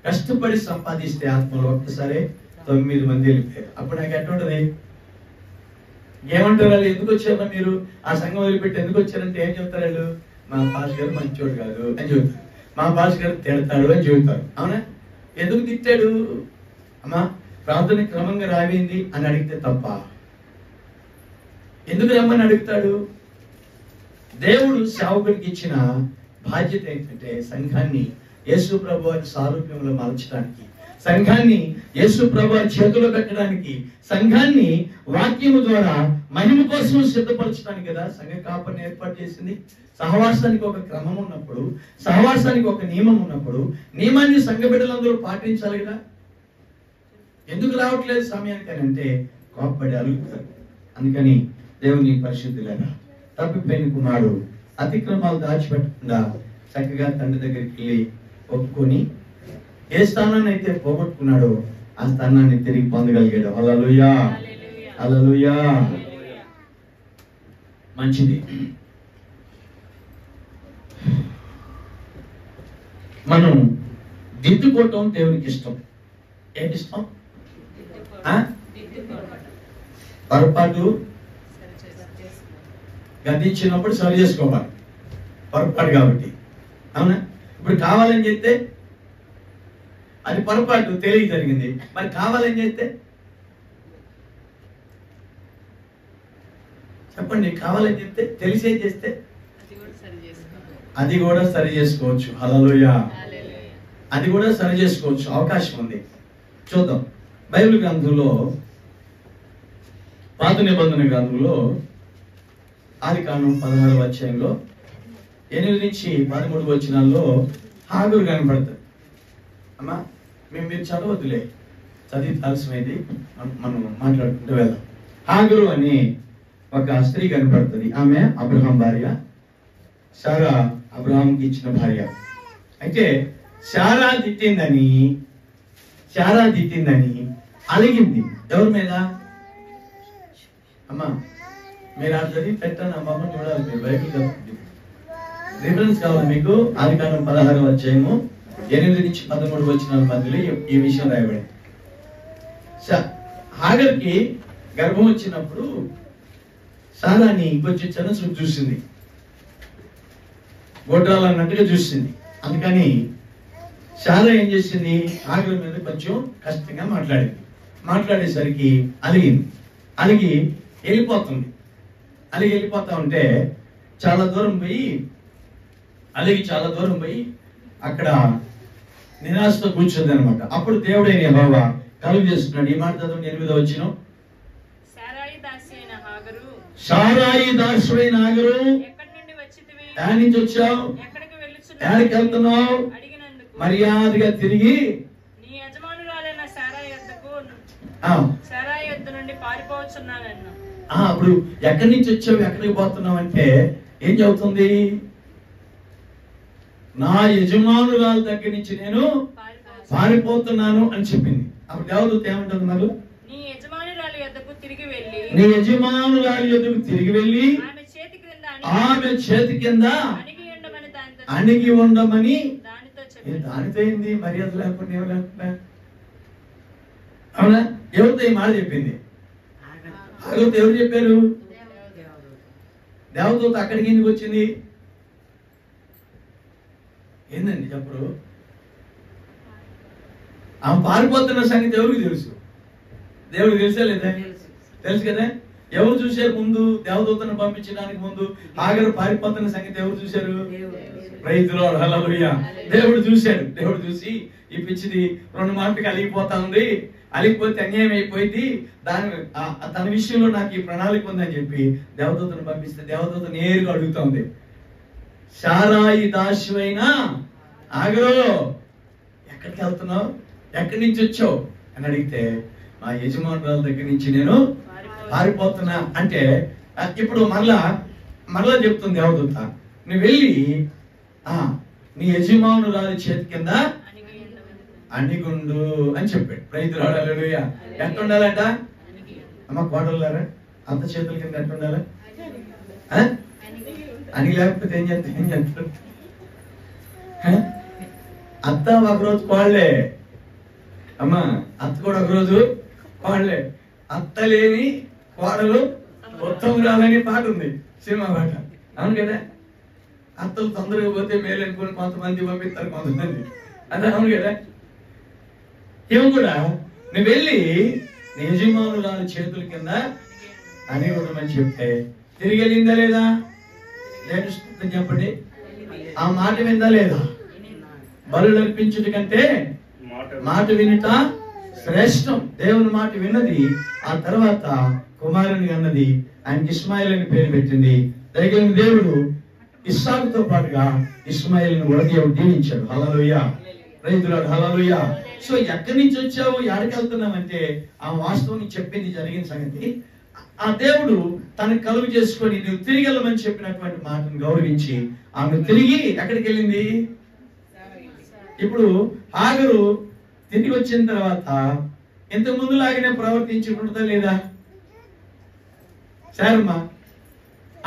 కష్టపడి సంపాదిస్తే ఆత్మలో ఒక్కసారి 9 మంది వెళ్ళిపోయారు. అప్పుడు నాకు ఎట్లుంటది, ఏమంటారు వాళ్ళు, ఎందుకు వచ్చారా మీరు ఆ సంఘం వదిలిపెట్టి ఎందుకు వచ్చారంటే ఏం చెప్తారు వాళ్ళు, మా పాస్ గారు మంచోడు కాదు అని చెబుతారు, మా పాస్ గారు తిడతాడు అని చెబుతారు. అవునా, ఎందుకు తిట్టాడు అమ్మా, ప్రార్థన క్రమంగా రావింది అని అడిగితే తప్ప, ఎందుకు రమ్మని అడుగుతాడు? దేవుడు సేవకుడికి ఇచ్చిన బాధ్యత ఏంటంటే సంఘాన్ని యేసు ప్రభు వారి సారూప్యంలో మలచడానికి, సంఘాన్ని యేసు ప్రభు వారి చేతిలో పెట్టడానికి, సంఘాన్ని వాక్యము ద్వారా మహిమ కోసం సిద్ధపరచడానికి కదా సంఘ కాపరిని ఏర్పాటు చేసింది. సహవాసానికి ఒక క్రమం ఉన్నప్పుడు, సహవాసానికి ఒక నియమం ఉన్నప్పుడు నియమాన్ని సంఘ బిడ్డలందరూ పాటించాలి కదా. ఎందుకు రావట్లేదు సమయానికి అని అంటే కోపపడి అలుగుతారు. అందుకని దేవుని పరిశుద్ధులైన తప్పిపోయిన కుమారుడు అతిక్రమాలు దాచిపెట్టకుండా చక్కగా తండ్రి దగ్గరికి వెళ్ళి ఒప్పుకొని ఏ స్థానాన్ని అయితే పోగొట్టుకున్నాడో ఆ స్థానాన్ని తిరిగి పొందగలిగాడు. హల్లెలూయా, హల్లెలూయా. మంచిది. మనం దిద్దుకోవటం దేవునికి ఇష్టం. ఏంటి ఇష్టం? పొరపాటు గద్దించినప్పుడు సరి చేసుకోవాలి, పొరపాటు కాబట్టి. అవునా, ఇప్పుడు కావాలని చెప్తే అది పొరపాటు, తెలియ జరిగింది. మరి కావాలని చెప్తే చెప్పండి, కావాలని చెప్తే తెలిసే చేస్తే అది కూడా సరి చేసుకోవచ్చు. హల్లెలూయా, అది కూడా సరి చేసుకోవచ్చు, అవకాశం ఉంది. చూద్దాం. బైబిల్ గ్రంథంలో పాత నిబంధన గ్రంథంలో ఆదికాండం 16వ అధ్యాయంలో 8 నుంచి 13 వచనాల్లో హాగరు కనపడతారు. అమ్మా మీరు చదవద్దులే, చదివి ఆలస్యమైంది, మనం మాట్లాడుకుంటూ వెళ్దాం. హాగరు అని ఒక స్త్రీ కనపడుతుంది. ఆమె అబ్రహాం భార్య, శారా అబ్రహాంకి ఇచ్చిన భార్య. అయితే శారా తిట్టిందని అలిగింది. ఎవరి మీద? అమ్మా మీరు ఆ చదివి పెట్టాను, అమ్మమ్మ చూడాలి, మీరు బైబిల్ చదువుతుంది. రిఫరెన్స్ కావాలి మీకు. ఆదికాండం 16వ అధ్యాయము 8 నుంచి 13 వచనాల మధ్యలో ఈ విషయం రాయబడింది. హాగర్కి గర్భం వచ్చినప్పుడు శారాని కొంచెం చిన్న చూసింది, గొడ్రాలన్నట్టుగా చూసింది. అందుకని శారా ఏం చేసింది, హాగర్ మీద కొంచెం కష్టంగా మాట్లాడేసరికి అలిగి వెళ్ళిపోతా ఉంటే చాలా దూరం పోయి అక్కడ నిరాశతో కూర్చుంది అనమాట. అప్పుడు దేవుడైన యెహోవా కలుగు చేస్తున్నాడు. ఈ మాట చదవండి, 8వ వచనం. సారాయి దాసువైన హాగరు, ఎక్కడి నుంచి వచ్చావు, ఎక్కడికి వెళ్తున్నావు? మర్యాదగా తిరిగి నీ యజమానురాలైన సారాయి యొద్ద నుండి పారిపోవచ్చున్నానన్నా. అప్పుడు ఎక్కడి నుంచి వచ్చావు, ఎక్కడికి పోతున్నావు అంటే ఏం చెబుతుంది? నా యజమానురాల దగ్గర నుంచి నేను పారిపోతున్నాను అని చెప్పింది. అప్పుడు దేవదూత ఏమంటుంది? మరి నీ యజమానురాలి యొద్దకు తిరిగి వెళ్ళి ఆమె చేతి కింద అణిగి ఉండమని దానితో ఏంది? మర్యాద లేకుండా ఏం లేకుండా. అవునా, ఎవరితో ఈ మాట చెప్పింది? ఎవరు చెప్పారు? దేవదూత అక్కడికి ఎందుకు వచ్చింది? ఏందండి చెప్పరు? ఆమె పారిపోతున్న సంగతి ఎవరికి తెలుసు? దేవుడికి తెలుసా లేదా? తెలుసు కదా. ఎవరు చూశారు ముందు? దేవదూతను పంపించడానికి ముందు హాగరు పారిపోతున్న సంగతి ఎవరు చూశారు? ప్రైజ్ లార్డ్, హల్లెలూయా. దేవుడు చూశాడు. దేవుడు చూసి ఈ పిచ్చిది 2 మాటకి అలిగిపోతా ఉంది, అలిగిపోతే అన్యాయం అయిపోయింది, తన విషయంలో నాకు ఈ ప్రణాళిక ఉందని చెప్పి దేవదూతను పంపిస్తే దేవదూత నేరుగా అడుగుతుంది, శారాయి దాసివైనా ఆగరు, ఎక్కడికి వెళ్తున్నావు, ఎక్కడి నుంచి వచ్చావు అని అడిగితే మా యజమానురాల దగ్గర నుంచి నేను పారిపోతున్నా అంటే, ఇప్పుడు మరలా చెప్తుంది దేవదూత, నువ్వు వెళ్ళి నీ యజమానురాలి చేతి కింద అణిగుండు అని చెప్పాడు. ప్రైజ్ లార్డ్, హల్లెలూయా. ఎట్ట ఉండాలంట అమ్మ కోడలారా? అత్త చేతుల కింద ఎట్ట ఉండాలా? అని లేకపోతే ఏం చేస్తారు? అత్త ఒకరోజు కోడలే అమ్మా, అత్త కూడా ఒకరోజు కోడలే. అత్త లేని కోడలు ఉత్తమురాలని పాట ఉంది, సినిమా పాట. అవును కదా. అత్తలు తొందరగా పోతే మేలు అనుకుని కొంతమంది పంపిస్తారు, కొంతమంది అదే. అవును కదా. ఏమో కూడా నువ్వు వెళ్ళి యజమానురాలు చేతుల కింద అని ఉండమని చెప్తే తిరిగి వెళ్ళిందా లేదా? లేదు చెప్పండి. ఆ మాట విందా లేదా? బలులు అర్పించుట కంటే మాట వినుట శ్రేష్టం. దేవుని మాట విన్నది. ఆ తర్వాత కుమారుని అన్నది, ఆయనకి ఇస్మాయిల్ అని పేరు పెట్టింది. దైవమైన దేవుడు ఇస్సాకుతో పాటుగా ఇస్మాయిల్ని కూడా దేవుడు దీవించాడు. హల్లెలూయా, ప్రైజ్ లార్డ్, హల్లెలూయా. సో ఎక్కడి నుంచి వచ్చావు, ఎక్కడికి వెళ్తున్నామంటే ఆ వాస్తవం చెప్పింది జరిగిన సంగతి. ఆ దేవుడు తనకు కలుగు చేసుకొని నువ్వు తిరిగి వెళ్ళమని చెప్పినటువంటి మాటను గౌరవించి ఆమె తిరిగి ఎక్కడికి వెళ్ళింది? ఇప్పుడు హాగరు తిరిగి వచ్చిన తర్వాత ఇంత ముందు లాగానే ప్రవర్తించుకుంటుందా లేదా? సారమ్మా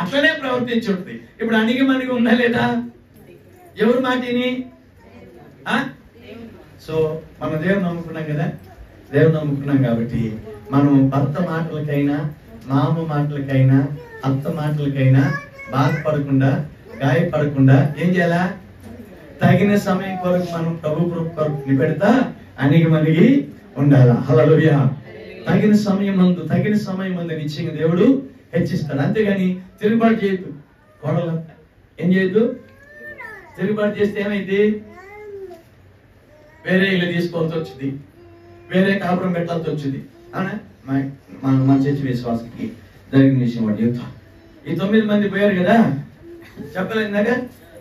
అట్లనే ప్రవర్తించుంటుంది. ఇప్పుడు అణిగి మణిగి ఉందా లేదా? ఎవరు మాటిని? సో మనం దేవుని నమ్ముకున్నాం కదా. దేవుని నమ్ముకున్నాం కాబట్టి మనం భర్త మాటలకైనా, మామ మాటలకైనా, అత్త మాటలకైనా బాధపడకుండా, గాయపడకుండా ఏం చేయాలా? తగిన సమయం కొరకు మనం ప్రభు కొరకు నిపెడతా అణిగి మణిగి ఉండాలా. హల్లెలూయా. తగిన సమయం మందు నిశ్చయంగా దేవుడు హెచ్చిస్తాడు. అంతేగాని తిరుగుబాటు చేయొద్దు. కోడల ఏం చేయొద్దు? తిరుగుబాటు చేస్తే ఏమైంది? వేరే ఇల్లు తీసుకోవాల్సి వచ్చింది, వేరే కాపురం పెట్టాల్సి వచ్చింది. అవునా? మన చర్చి విశ్వాసకి జరిగిన విషయం వాడు చెప్తాం. ఈ 9 మంది పోయారు కదా, చెప్పలేదాక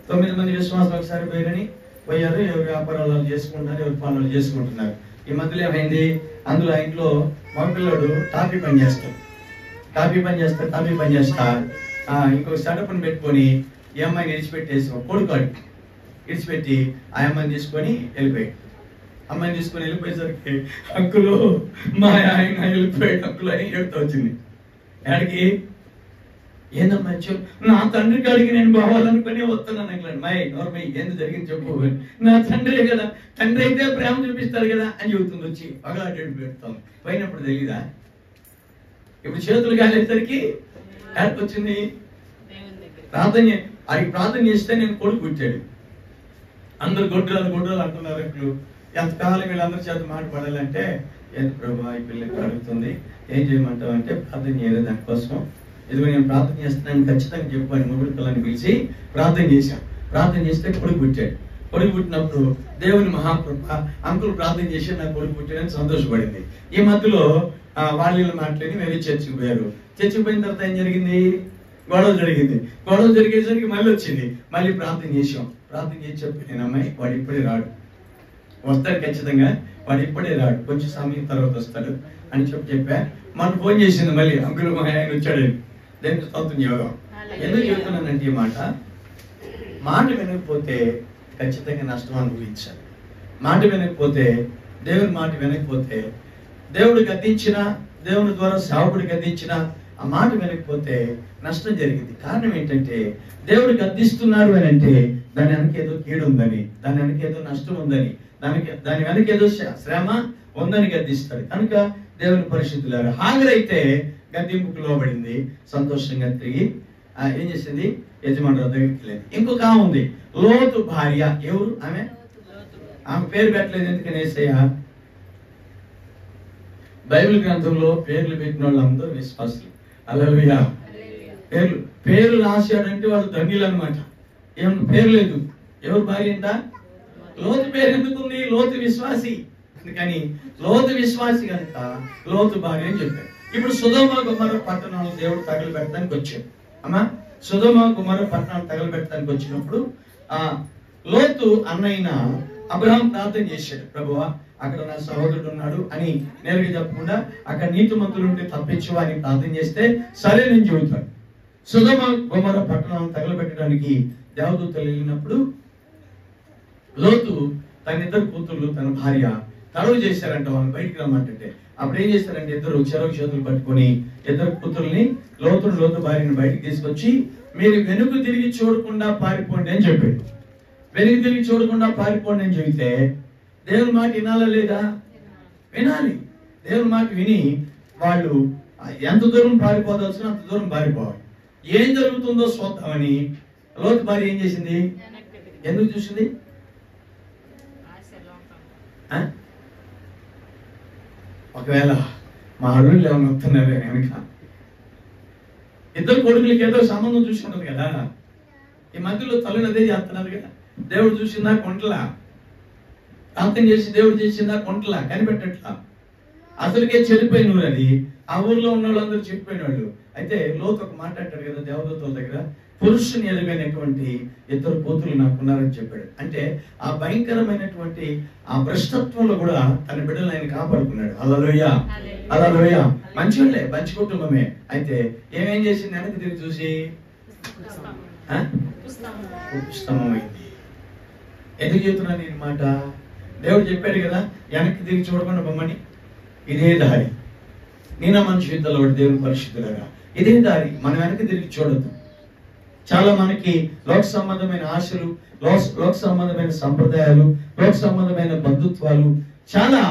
9 మంది విశ్వాసం ఒకసారి పోయారు. ఎవరు వ్యాపారాలు చేసుకుంటున్నారు, ఎవరు పనులు చేసుకుంటున్నారు. ఈ మధ్యలో ఏమైంది? అందులో ఆ ఇంట్లో మగపిల్లడు టాపీ పని చేస్తా ఇంకొక సెటప్ని పెట్టుకొని ఈ అమ్మాయిని విడిచిపెట్టేసి కొడుకాడు విడిచిపెట్టి ఆ అమ్మాయిని తీసుకొని వెళ్ళిపోయాడు. అమ్మాయిని తీసుకొని వెళ్ళిపోయేసరికి అంకులు మా ఆయన వెళ్ళిపోయాడు, అంకులు అని ఏడుతూ వచ్చింది. ఎక్కడికి? ఏందమ్మా నా తండ్రి కాడికి నేను పోవాలనుకుని వస్తున్నాను అంకులు. మై ఏంది జరిగింది చెప్పు. నా తండ్రే కదా, తండ్రి అయితే ప్రేమ చూపిస్తారు కదా అని చెబుతుంది. వచ్చి పగలాటేడు పెడతాం. పోయినప్పుడు తెలీదా? ఇప్పుడు చేతులు కాలేసరికి వచ్చింది. ప్రార్థన చేస్తే నేను కొడుకు పుట్టాడు. అందరు గొడ్రాలు అంటున్నారు. ఇప్పుడు ఎంతకాలం వీళ్ళందరి చేత మాట పడాలంటే ఏంటి ప్రభా ఈ పిల్లకి అడుగుతుంది, ఏం చేయమంటావు అంటే ప్రార్థన చేయలేదు దానికోసం. ఇదిగో నేను ప్రార్థన చేస్తున్నాను ఖచ్చితంగా చెప్పాను. మొగుడు పిల్లని పిలిచి ప్రార్థన చేశాం. ప్రార్థన చేస్తే కొడుకు పుట్టాడు. కొడుకు పుట్టినప్పుడు దేవుని మహాకృప, అంకులు ప్రార్థన చేసి నాకు కొడుకు పుట్టాడని సంతోషపడింది. ఈ మధ్యలో వాళ్ళు మాట్లాడి వేరే చర్చికి పోయారు. చర్చికి పోయిన తర్వాత ఏం జరిగింది? గొడవ జరిగేసరికి మళ్ళీ వచ్చింది. మళ్ళీ ప్రార్థన చేసాం. ప్రార్థన చేసి చెప్పి నేను అమ్మాయి వాడు ఇప్పుడే రాడు, వస్తాడు ఖచ్చితంగా, వాడు ఇప్పుడే రాడు, కొంచెం సమయం తర్వాత వస్తాడు అని చెప్పా. మనకు ఫోన్ చేసింది మళ్ళీ, అంకులు మా ఆయన వచ్చాడు. దేనికి స్తోత్రం యోగం. ఎందుకు చెప్తున్నానంటే ఈ మాట వినకపోతే ఖచ్చితంగా నష్టం అనుభవించాలి. మాట వినకపోతే, దేవుని మాట వినకపోతే, దేవుడు గద్దించిన, దేవుని ద్వారా సేవకుడు గద్దించిన ఆ మాట వినకపోతే నష్టం జరిగింది. కారణం ఏంటంటే దేవుడు గద్దిస్తున్నాడు అని అంటే దాని వెనక ఏదో కీడు ఉందని, దాని వెనక ఏదో నష్టం ఉందని, దాని వెనక ఏదో శ్రమ ఉందని గద్దిస్తాడు. కనుక దేవుని పరిశుద్ధులారా, హాగరైతే గద్దింపుకు లోబడింది. సంతోషంగా తిరిగి ఏం చేసింది? యజమానుల దగ్గరికి వెళ్ళింది. ఇంకొక ఆమె ఉంది, లోతు భార్య. ఎవరు ఆమె? ఆమె పేరు పెట్టలేదు ఎందుకని? యేసయ్య బైబిల్ గ్రంథంలో పేర్లు పెట్టిన వాళ్ళు అందరూ విశ్వాసులు. హల్లెలూయా. పేరు రాశాడంటే వాళ్ళు ధన్యులు అనమాట. ఏమన్నా పేరు లేదు. ఎవరు భార్య అంట? లోతు పేరు ఎందుకుంది? లోతు విశ్వాసి. అందుకని లోతు విశ్వాసి కనుక లోతు భార్య అని చెప్పారు. ఇప్పుడు సొదొమ గొమొర్రా పట్టణాలు దేవుడు తగలబెట్టడానికి వచ్చాడు. అమ్మా, సొదొమ గొమొర్రా పట్టణాలు తగలబెట్టడానికి వచ్చినప్పుడు ఆ లోతు అన్నయ్య అబ్రహాం ప్రార్థన చేశాడు. ప్రభువా, అక్కడ నా సహోదరుడు ఉన్నాడు అని నేరుగా చెప్పకుండా అక్కడ నీతిమంతులు ఉంటే తప్పించు అని ప్రార్థన చేస్తే సరే నేను చెబుతాను. సొదొమ గొమొర్రా పట్టణాలను తగలబెట్టడానికి దేవదూతలు వెళ్ళినప్పుడు లోతు తన ఇద్దరు కూతుర్లు తన భార్య తడవు చేశారంట వాళ్ళని బయటికి రమ్మంటే. అప్పుడు ఏం చేశారంటే ఇద్దరు చెరకు చేతులు పట్టుకొని ఇద్దరు కూతుర్ని లోతు భార్యని బయటికి తీసుకొచ్చి మీరు వెనుక తిరిగి చూడకుండా పారిపోండి అని చెప్పాడు. వెనుక తిరిగి చూడకుండా పారిపోండి అని చెబితే దేవుని మాట వినాలా లేదా? వినాలి. దేవుని మాట విని వాళ్ళు ఎంత దూరం పారిపోదలసిన అంత దూరం పారిపోవాలి. ఏం జరుగుతుందో చూద్దామని లోతు భార్య ఏం చేసింది? ఎందుకు చూసింది? ఒకవేళ మా అల్లుళ్ళు ఏమైనా వస్తున్నారు వెనక, ఇద్దరు కొడుకులకి ఏదో సంబంధం చూసి ఉండదు కదా. ఈ మధ్యలో తల్లులు అదే చేస్తున్నారు కదా. దేవుడు చూసిందా కొంటలా, ప్రార్థన చేసి దేవుడు చేసిందా కొంటలా, కనిపెట్టట్లా. అసలుకే చెడిపోయిన ఊరు అది. ఆ ఊర్లో ఉన్న వాళ్ళందరూ చెప్పిపోయిన వాళ్ళు. అయితే లోతు ఒక మాట అంటాడు కదా దేవదూతల దగ్గర, పురుషుని ఎదుగైనటువంటి ఇద్దరు కూతురు నాకున్నారని చెప్పాడు. అంటే ఆ భయంకరమైనటువంటి ఆ భ్రష్టత్వంలో కూడా తన బిడ్డలు ఆయన కాపాడుకున్నాడు. హల్లెలూయా, హల్లెలూయా. మంచివాళ్ళే, మంచి కుటుంబమే. అయితే ఏమేం చేసింది? వెనక్కి తిరిగి చూసి ఉత్స్తమమైంది. ఎందుకు చెబుతున్నాను నేను మాట? దేవుడు చెప్పాడు కదా వెనక్కి తిరిగి చూడకుండా బొమ్మని. ఇదే దారి. నేను మనిషి యుద్ధాలు దేవుని పరిశుద్ధులుగా ఇదే దారి. మనం వెనక్కి తిరిగి చూడద్దు. చాలా మనకి లోక సంబంధమైన ఆశలు, లోక సంబంధమైన సంప్రదాయాలు, లోక సంబంధమైన బంధుత్వాలు చాలా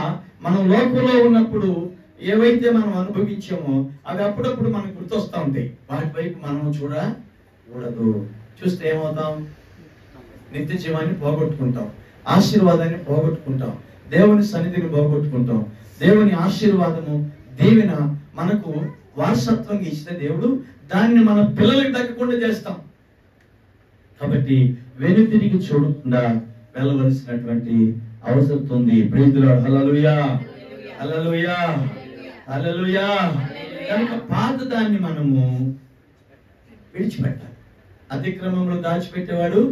మనం లోకంలో ఉన్నప్పుడు ఏవైతే మనం అనుభవించామో అవి అప్పుడప్పుడు మనకు గుర్తొస్తూ ఉంటాయి. వాటి వైపు మనం చూడకూడదు. చూస్తే ఏమవుతాం? నిత్య జీవాన్ని పోగొట్టుకుంటాం, ఆశీర్వాదాన్ని పోగొట్టుకుంటాం, దేవుని సన్నిధిని పోగొట్టుకుంటాం. దేవుని ఆశీర్వాదము దీవెన మనకు వారసత్వంగా ఇస్తే దేవుడు దాన్ని మన పిల్లలకు దక్కకుండా చేస్తాం. కాబట్టి వెనుతిరిగి చూడకుండా వెళ్ళవలసినటువంటి అవసరం ఉంది. Praise the lord. Hallelujah, hallelujah, hallelujah. కనుక పాత దాన్ని మనము విడిచిపెట్టాలి. అతిక్రమంలో దాచిపెట్టేవాడు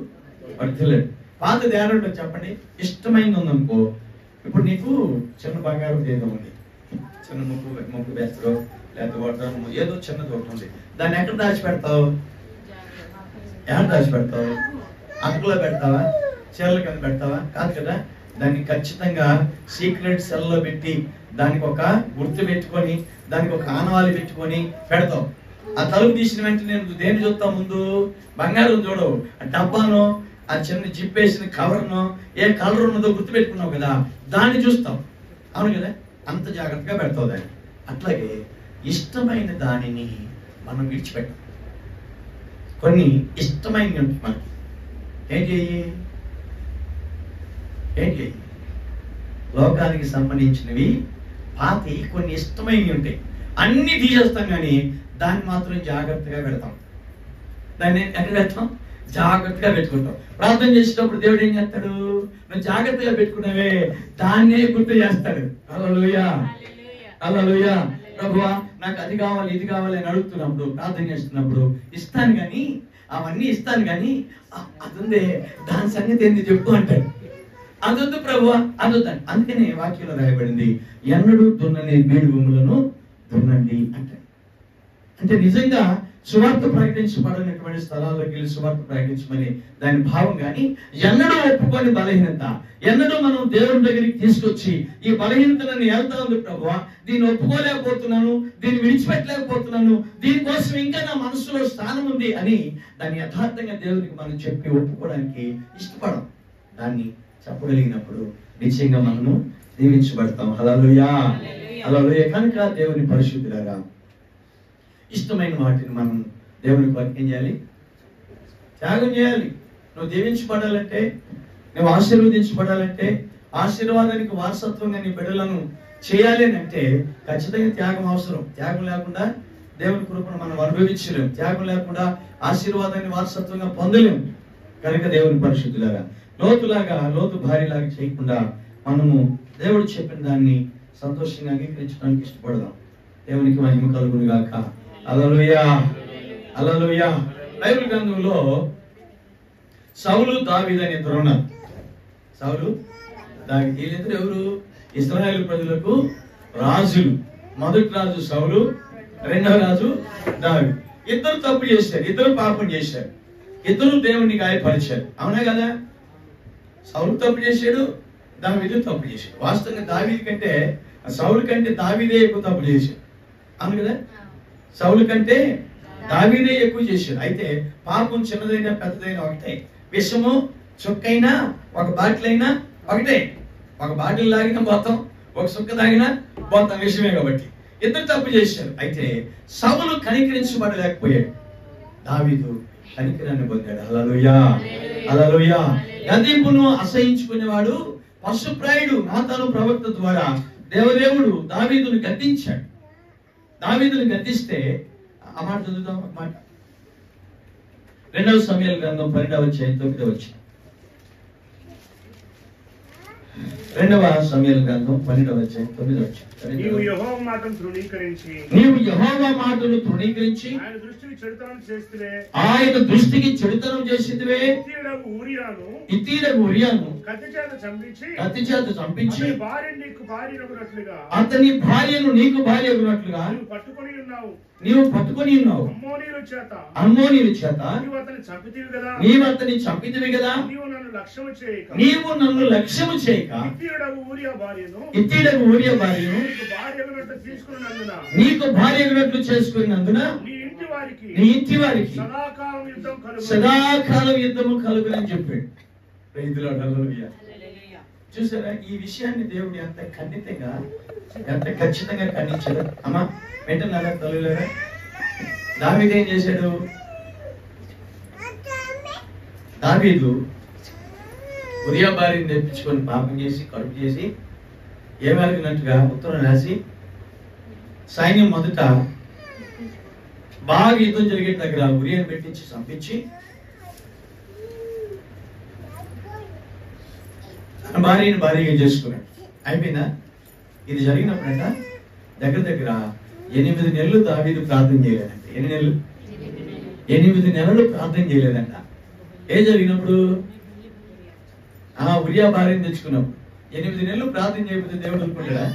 వర్ధిల్లడు. పాతది ఏమంటారు చెప్పండి? ఇష్టమైంది ఉందనుకో. ఇప్పుడు నీకు చిన్న బంగారం ఏదో ఉంది, చిన్న ముక్కు వేస్తారో లేకపోతే ఏదో చిన్నది ఒకటి ఉంది. దాన్ని ఎక్కడ దాచిపెడతావు? ఎక్కడ దాచిపెడతావు? అటుకులో పెడతావా? చీరల కింద పెడతావా? కాదు కదా. దాన్ని ఖచ్చితంగా సీక్రెట్ సెల్లో పెట్టి దానికి ఒక గుర్తు పెట్టుకొని దానికి ఒక ఆనవాళి పెట్టుకొని పెడతావు. ఆ తలుపు తీసిన వెంటనే నేను దేన్ని చూస్తావు? ముందు బంగారం చూడవు. ఆ డబ్బాను, ఆ చిన్న జిప్ వేసిన కవర్ను, ఏ కలర్ ఉన్నదో గుర్తు పెట్టుకున్నావు కదా, దాన్ని చూస్తావు. అవును కదా. అంత జాగ్రత్తగా పెడతావు దాన్ని. అట్లాగే ఇష్టమైన దానిని మనం విడిచిపెట్టాం. కొన్ని ఇష్టమైనవి ఉంటాయి మనకి. ఏంటి లోకానికి సంబంధించినవి పాతి కొన్ని ఇష్టమైనవి ఉంటాయి. అన్ని తీసేస్తాం కానీ దాన్ని మాత్రం జాగ్రత్తగా పెడతాం. దాన్ని ఎక్కడ పెడతాం? జాగ్రత్తగా పెట్టుకుంటాం. ప్రార్థన చేసేటప్పుడు దేవుడు ఏం చేస్తాడు? నువ్వు జాగ్రత్తగా పెట్టుకున్నావే దాన్నే గుర్తు చేస్తాడు. హల్లెలూయా, హల్లెలూయా. ప్రభువా నాకు అది కావాలి ఇది కావాలి అని అడుగుతున్నప్పుడు, ప్రార్థన చేస్తున్నప్పుడు ఇస్తాను కానీ, అవన్నీ ఇస్తాను కానీ అదుందే దాని సంగతి ఏంది చెప్పు అంటాడు. అదొద్దు ప్రభువా, అదొద్దండి. అందుకనే వాక్యంలో రాయబడింది, ఎన్నడూ దున్నని బీడు భూములను దున్నండి అంటాడు. అంటే నిజంగా సువార్త ప్రకటించబడినటువంటి స్థలాల్లోకి వెళ్ళి సువార్త ప్రకటించమని దాని భావం. కానీ ఎన్నడూ ఒప్పుకొని బలహీనత, ఎన్నడూ మనం దేవుని దగ్గరికి తీసుకొచ్చి ఈ బలహీనతను వెళ్తా ఉంది ప్రభువా, దీన్ని ఒప్పుకోలేకపోతున్నాను, దీన్ని విడిచిపెట్టలేకపోతున్నాను, దీనికోసం ఇంకా నా మనసులో స్థానం ఉంది అని దాన్ని యథార్థంగా దేవునికి మనం చెప్పి ఒప్పుకోవడానికి ఇష్టపడం. దాన్ని చెప్పగలిగినప్పుడు నిశ్చయంగా మనము దీవించబడతాం. హల్లెలూయా, హల్లెలూయా. కనుక దేవుని పరిశుద్ధులారా ఇష్టమైన వాటిని మనం దేవుని కొరకు ఏం చేయాలి? త్యాగం చేయాలి. నువ్వు దీవించబడాలంటే, నువ్వు ఆశీర్వదించబడాలంటే, ఆశీర్వాదానికి వారసత్వంగా నీ బిడ్డలను చేయాలి అని అంటే ఖచ్చితంగా త్యాగం అవసరం. త్యాగం లేకుండా దేవుని కృపను మనం అనుభవించలేం. త్యాగం లేకుండా ఆశీర్వాదాన్ని వారసత్వంగా పొందలేం. కనుక దేవుని పరిశుద్ధులారా లోతు భార్యలాగా చేయకుండా మనము దేవుడు చెప్పిన దాన్ని సంతోషంగా అంగీకరించడానికి ఇష్టపడదాం. దేవునికి మహిమ కలుగును గాక. హల్లెలూయా, హల్లెలూయా. బైబిల్ గ్రంథంలో సౌలు దావీదు అనే ఇద్దరు ఉన్నారు. సౌలు దావీదు వీళ్ళిద్దరు ఎవరు? ఇశ్రాయేలు ప్రజలకు రాజులు. మొదటి రాజు సౌలు, రెండవ రాజు దావీదు. ఇద్దరు తప్పు చేశారు, ఇద్దరు పాపం చేశారు, ఇద్దరు దేవుణ్ణి గాయపరిచారు. అవునా కదా? సౌలు తప్పు చేశాడు, దావీదు తప్పు చేశాడు. వాస్తవంగా దావీదు కంటే సౌలు కంటే దావీదే ఎక్కువ తప్పు చేశాడు. అవును కదా? సౌలు కంటే దావీదే ఎక్కువ చేశాడు. అయితే పాపం చిన్నదైనా పెద్దదైనా ఒకటే. విషము చుక్కైనా ఒక బాటిల్ అయినా ఒకటే. ఒక బాటిల్ లాగిన పోతాం, ఒక సుక్క తాగినా పోతాం, విషయమే కాబట్టి. ఇద్దరు తప్పు చేశారు. అయితే సౌలు కనికరించబడలేకపోయాడు, దావీదు కనికరాన్ని పొందాడు. హల్లెలూయా, హల్లెలూయా. గద్దింపును అసహించుకునేవాడు పశుప్రాయుడు నాతాను ప్రవక్త ద్వారా దేవదేవుడు దావీదును గద్దించాడు. దావీదును గద్దిస్తే ఆ మాట చదువుతాం. మాట 2వ సమూయేలు గ్రంథం 12వ అధ్యాయం 9వ వచనం. 2వ సమూయేలు గ్రంథం 12వ అధ్యాయం 9వ వచనం. నీవు యెహోవా మాటను తృణీకరించి ఆయన దృష్టికి చెడుతనం చేసితివే ఇత్తీరగు ఊరియాను కత్తి చేత చంపించి అతని భార్యను నీకు భార్య అగునట్లుగా నీవు పట్టుకొని ఉన్నావు. అమ్మోనీయుల చేత నీవు అతని చంపితివి కదా. నీవు నన్ను లక్ష్యము చేయక ఇత్తీరగు ఊరియా భార్యను నీకు భార్య అగునట్లు చేసుకున్నందున నీ ఇంటి వారికి సదాకాలం యుద్ధము కలుగునని చెప్పాడు. చూసారా? ఈ విషయాన్ని దేవుడు ఎంత ఖండితంగా, ఎంత ఖచ్చితంగా ఖండించాడు. అమ్మా వింటున్నారా తల్లులారా? దావీదు ఏం చేశాడు? దావీదు ఉరియా భార్యను తెప్పించుకొని పాపం చేసి కడుపు చేసి ఏమలిగినట్టుగా ఉత్తరం రాసి సైన్యం మొదట బాగా యుద్ధం జరిగే దగ్గర ఉరియాను పెట్టించి చంపించి తన భార్యను భార్యగా చేసుకున్నాడు. అయిపోయిందా? ఇది జరిగినప్పుడంట దగ్గర దగ్గర 8 నెలలు దావీదు ప్రార్థన చేయలేదంట. ఎన్ని నెలలు? 8 నెలలు ప్రార్థన చేయలేదంట. ఏం జరిగినప్పుడు? ఉరియా భార్యను తెచ్చుకున్నప్పుడు 8 నెలలు ప్రార్థన చేయకపోతే దేవుడు అనుకుంటాడా?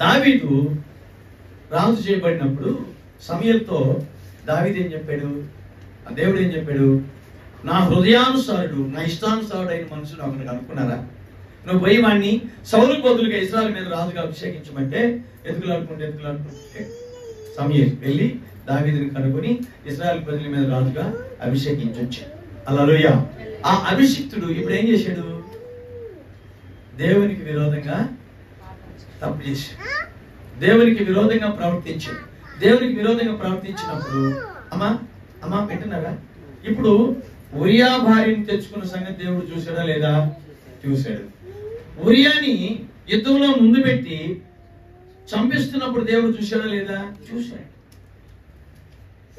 దావీదు రాజు చేయబడినప్పుడు సమూయేలుతో దావీదు ఏం చెప్పాడు? దేవుడు ఏం చెప్పాడు? నా హృదయానుసారుడు, నా ఇష్టానుసారుడు అయిన మనుషులు ఒకరికి అనుకున్నారా? నువ్వు పోయి వాడిని సౌలు బదులుగా ఇశ్రాయేలు మీద రాజుగా అభిషేకించమంటే ఎదుగులాడుకుంటే సమూయేలు వెళ్ళి దావీదుని కనుగొని ఇశ్రాయేలు ప్రజల మీద రాజుగా అభిషేకించొచ్చాడు. హల్లెలూయా. ఆ అభిషిక్తుడు ఇప్పుడు ఏం చేశాడు? దేవునికి విరోధంగా తప్పు చేశాడు, దేవునికి విరోధంగా ప్రవర్తించాడు. దేవునికి విరోధంగా ప్రవర్తించినప్పుడు అమ్మా పెట్టినారా? ఇప్పుడు ఉరియా భార్యను తెచ్చుకున్న సంగతి దేవుడు చూసాడా లేదా? చూశాడు. ఉరియాని యుద్ధంలో ముందు పెట్టి చంపిస్తున్నప్పుడు దేవుడు చూశాడా లేదా? చూశాడు.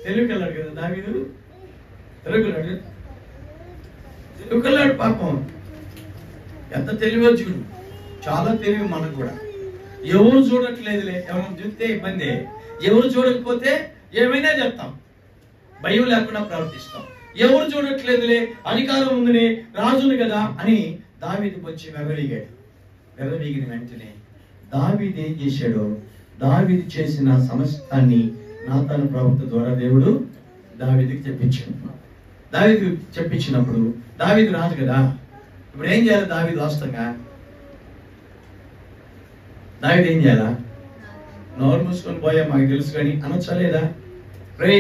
తెలుగుకెళ్ళాడు కదా దావీదు, తెలుగుకెళ్ళాడు. పాపం ఎంత తెలివో చూడు, చాలా తెలివి మనకు కూడా. ఎవరు చూడట్లేదులే, ఎవరు చూస్తే ఇబ్బంది, ఎవరు చూడకపోతే ఏమైనా చెప్తాం, భయం లేకుండా ప్రవర్తిస్తాం. ఎవరు చూడట్లేదులే, అధికారం ఉందని, రాజుని కదా అని దావీదుకి వచ్చి వెర్రవీగాడు. వెర్రవీగిన వెంటనే దావీదు ఏం చేశాడో, దావీదు చేసిన సమస్తాన్ని నాతాను ప్రవక్త ద్వారా దేవుడు దావీదుకి చెప్పించాడు. దావీదు చెప్పించినప్పుడు దావీదు రాజు కదా, ఇప్పుడు ఏం చేయాలి? దావీదు వాస్తవంగా దావీదు ఏం చేయాలా? నోరు మూసుకొని పోయా మాకు తెలుసు కానీ అనొచ్చా లేదా? రే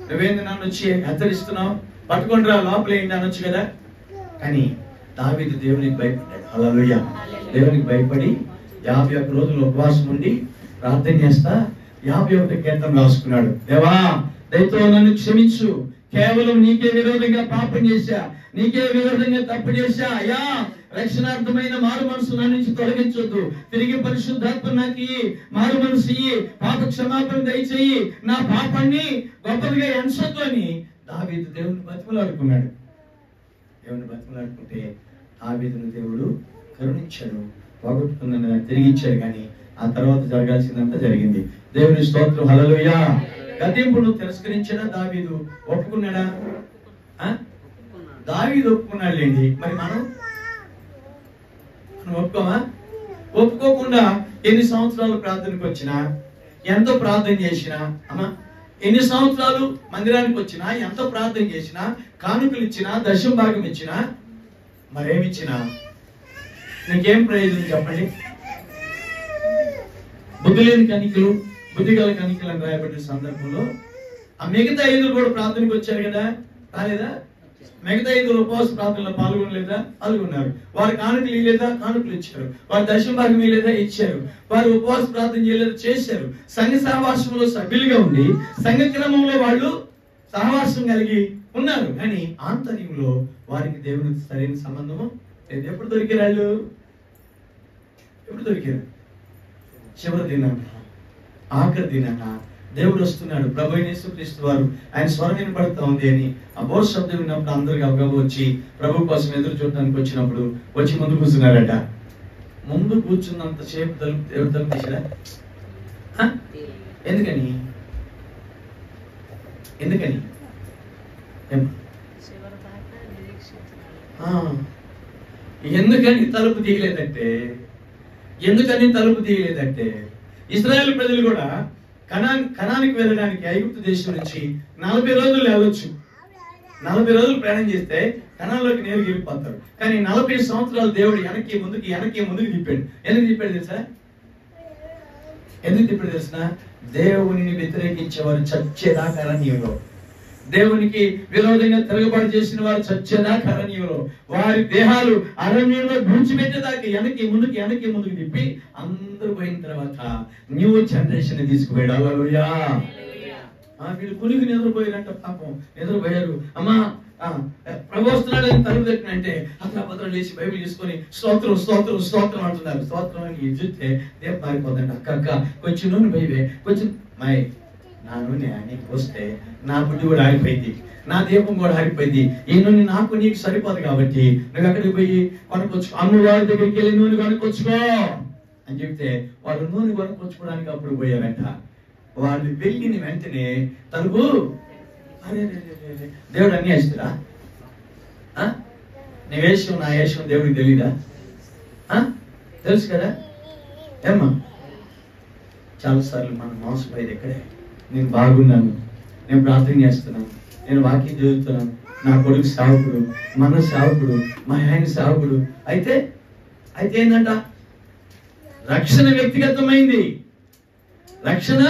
నువ్వేంది నన్ను వచ్చి హెచ్చరిస్తున్నావు, పట్టుకొని రా లోపల ఏంటి అనొచ్చు కదా. కానీ దావీదు దేవునికి భయపడ్డాడు. హల్లెలూయా. దేవునికి భయపడి 51 రోజులు ఉపవాసం ఉండి ప్రార్థన చేస్తా 51వ కీర్తన రాసుకున్నాడు. దేవా దయతో నన్ను క్షమించు, కేవలం నీకే విరోధంగా పాపం చేశా, నీకే విరోధంగా తప్పు చేశా అయ్యా. రక్షణార్థమైన మారు మనసు నా నుంచి తొలగించొద్దు, తిరిగి పరిశుద్ధాత్మ నాకు ఇయ్యి, మారు మనసు ఇయ్యి, పాప క్షమాపణ దయచేయి, నా పాపాన్ని గొప్పగా ఎంచొద్దు అని దావీదు దేవుని బతిమలాడుకున్నాడు. దేవుని బతిమలాడుకుంటే దావీదును దేవుడు కరుణించాడు, పోగొట్టుకున్న తిరిగి ఇచ్చాడు. కానీ ఆ తర్వాత జరగాల్సిందంతా జరిగింది. దేవుని స్తోత్రం, హల్లెలూయా. గతింపును తిరస్కరించాడా దావీదు? ఒప్పుకున్నాడా? దావీదు ఒప్పుకున్నాడు లేండి. మరి మనం ఒప్పుకోమా? ఒప్పుకోకుండా ఎన్ని సంవత్సరాలు ప్రార్థనకు వచ్చినా, ఎంతో ప్రార్థన చేసినా, అమ్మా ఎన్ని సంవత్సరాలు మందిరానికి వచ్చినా, ఎంతో ప్రార్థన చేసినా, కానుకలు ఇచ్చినా, దశమ భాగం ఇచ్చినా, మరేమిచ్చినా నీకేం ప్రయోజనం చెప్పండి? బుద్ధి లేని కనికలు, బుద్ధి గల కనికలు అని రాయబడిన సందర్భంలో ఆ మిగతా 5 కూడా ప్రార్థనకు వచ్చారు కదా, రాలేదా? మిగతా 5 ఉపవాస ప్రార్థనలో పాల్గొనలేదా? పాల్గొన్నారు. వారు కానుకలు ఇవ్వలేదా? కానుకలు ఇచ్చారు. వారు దశమ భాగం ఇవ్వలేదా? ఇచ్చారు. వారు ఉపవాస ప్రార్థన చేయలేదా? చేశారు. సంఘ సహవాసంలో సభ్యులుగా ఉండి సంఘ క్రమంలో వాళ్ళు సహవాసం కలిగి ఉన్నారు. కానీ ఆంతర్యంలో వారికి దేవునికి సరైన సంబంధము లేదు. ఎప్పుడు దొరికారు వాళ్ళు? ఎప్పుడు దొరికారు? చివరి దినాన, ఆఖరి దినాన దేవుడు వస్తున్నాడు. ప్రభు యేసుక్రీస్తు వారు ఆయన స్వరం వినపడుతూ ఉంది అని ఆ బోర్ శబ్దం విన్నప్పుడు అందరూ గబగబా వచ్చి ప్రభు కోసం ఎదురు చూడడానికి వచ్చినప్పుడు వచ్చి ముందు కూర్చున్నారట. ముందు కూర్చున్నంత సేపు తలుపు తీసారా? ఎందుకని? ఎందుకని ఎందుకని తలుపు తీయలేదంటే, ఎందుకని తలుపు తీయలేదంటే ఇశ్రాయేలు ప్రజలు కూడా కనానికి వెళ్ళడానికి ఐగుప్తు దేశం నుంచి 40 రోజులు వెళ్ళొచ్చు. 40 రోజులు ప్రయాణం చేస్తే కనాన్లోకి నేరుగా వెళ్ళిపోతారు. కానీ 40 సంవత్సరాలు దేవుడు వెనక్కి ముందుకు తిప్పాడు. ఎందుకు తిప్పాడు తెలుసా? ఎందుకు తిప్పాడు తెలుసా? దేవునిని వ్యతిరేకించేవారు చచ్చేదాకా అరణ్యంలో, దేవునికి విరోధంగా తిరుగుబాటు చేసిన వారు చచ్చేదాకా అరణ్యంలో, వారి దేహాలు అరణ్యంలో విడిచిపెట్టేదాకా వెనక్కి ముందుకు తిప్పి అందరూ పోయిన తర్వాత న్యూ జనరేషన్ తీసుకుపోయాడు. హల్లెలూయా. వీళ్ళు కునికి నిద్రపోయారంట. పాపం నిద్రపోయారు. అమ్మా ప్రభు వస్తున్నాడు అని తలుపు తట్టినంటే అతను లేచి బైబిల్ తీసుకొని స్తోత్రం స్తోత్రం స్తోత్రం అంటున్నారు. స్తోత్రం అని చూస్తే దేవ పారిపోతుంట. అక్క కొంచెం నూనె బైబే, కొంచెం మై నా నూనె నీకు వస్తే నా బుద్ధి కూడా ఆగిపోయింది, నా దీపం కూడా ఆగిపోయింది. ఈ నూనె నాకు నీకు సరిపోదు కాబట్టి నువ్వు అక్కడికి పోయి కొనుక్కొచ్చుకో, అమ్మవారి దగ్గరికి వెళ్ళి నూనె కొనుక్కొచ్చుకో అని చెప్తే వాళ్ళు నూనె కొనుక్కొచ్చుకోవడానికి అప్పుడు పోయారంట. వాళ్ళు వెళ్ళిన వెంటనే తలుపు దేవుడు అన్ని వేస్తారా? నీ వేషం నా వేషం దేవుడికి తెలీదా? తెలుసు కదా. ఏమ్మా చాలాసార్లు మనం మోసపోయేది ఎక్కడే. నేను బాగున్నాను, నేను ప్రార్థన చేస్తున్నాను, నేను వాక్యం చదువుతున్నాను, నా కొడుకు సేవకుడు, మన సేవకుడు, మా ఆయన సేవకుడు. అయితే ఏంటంట? రక్షణ వ్యక్తిగతమైంది. రక్షణ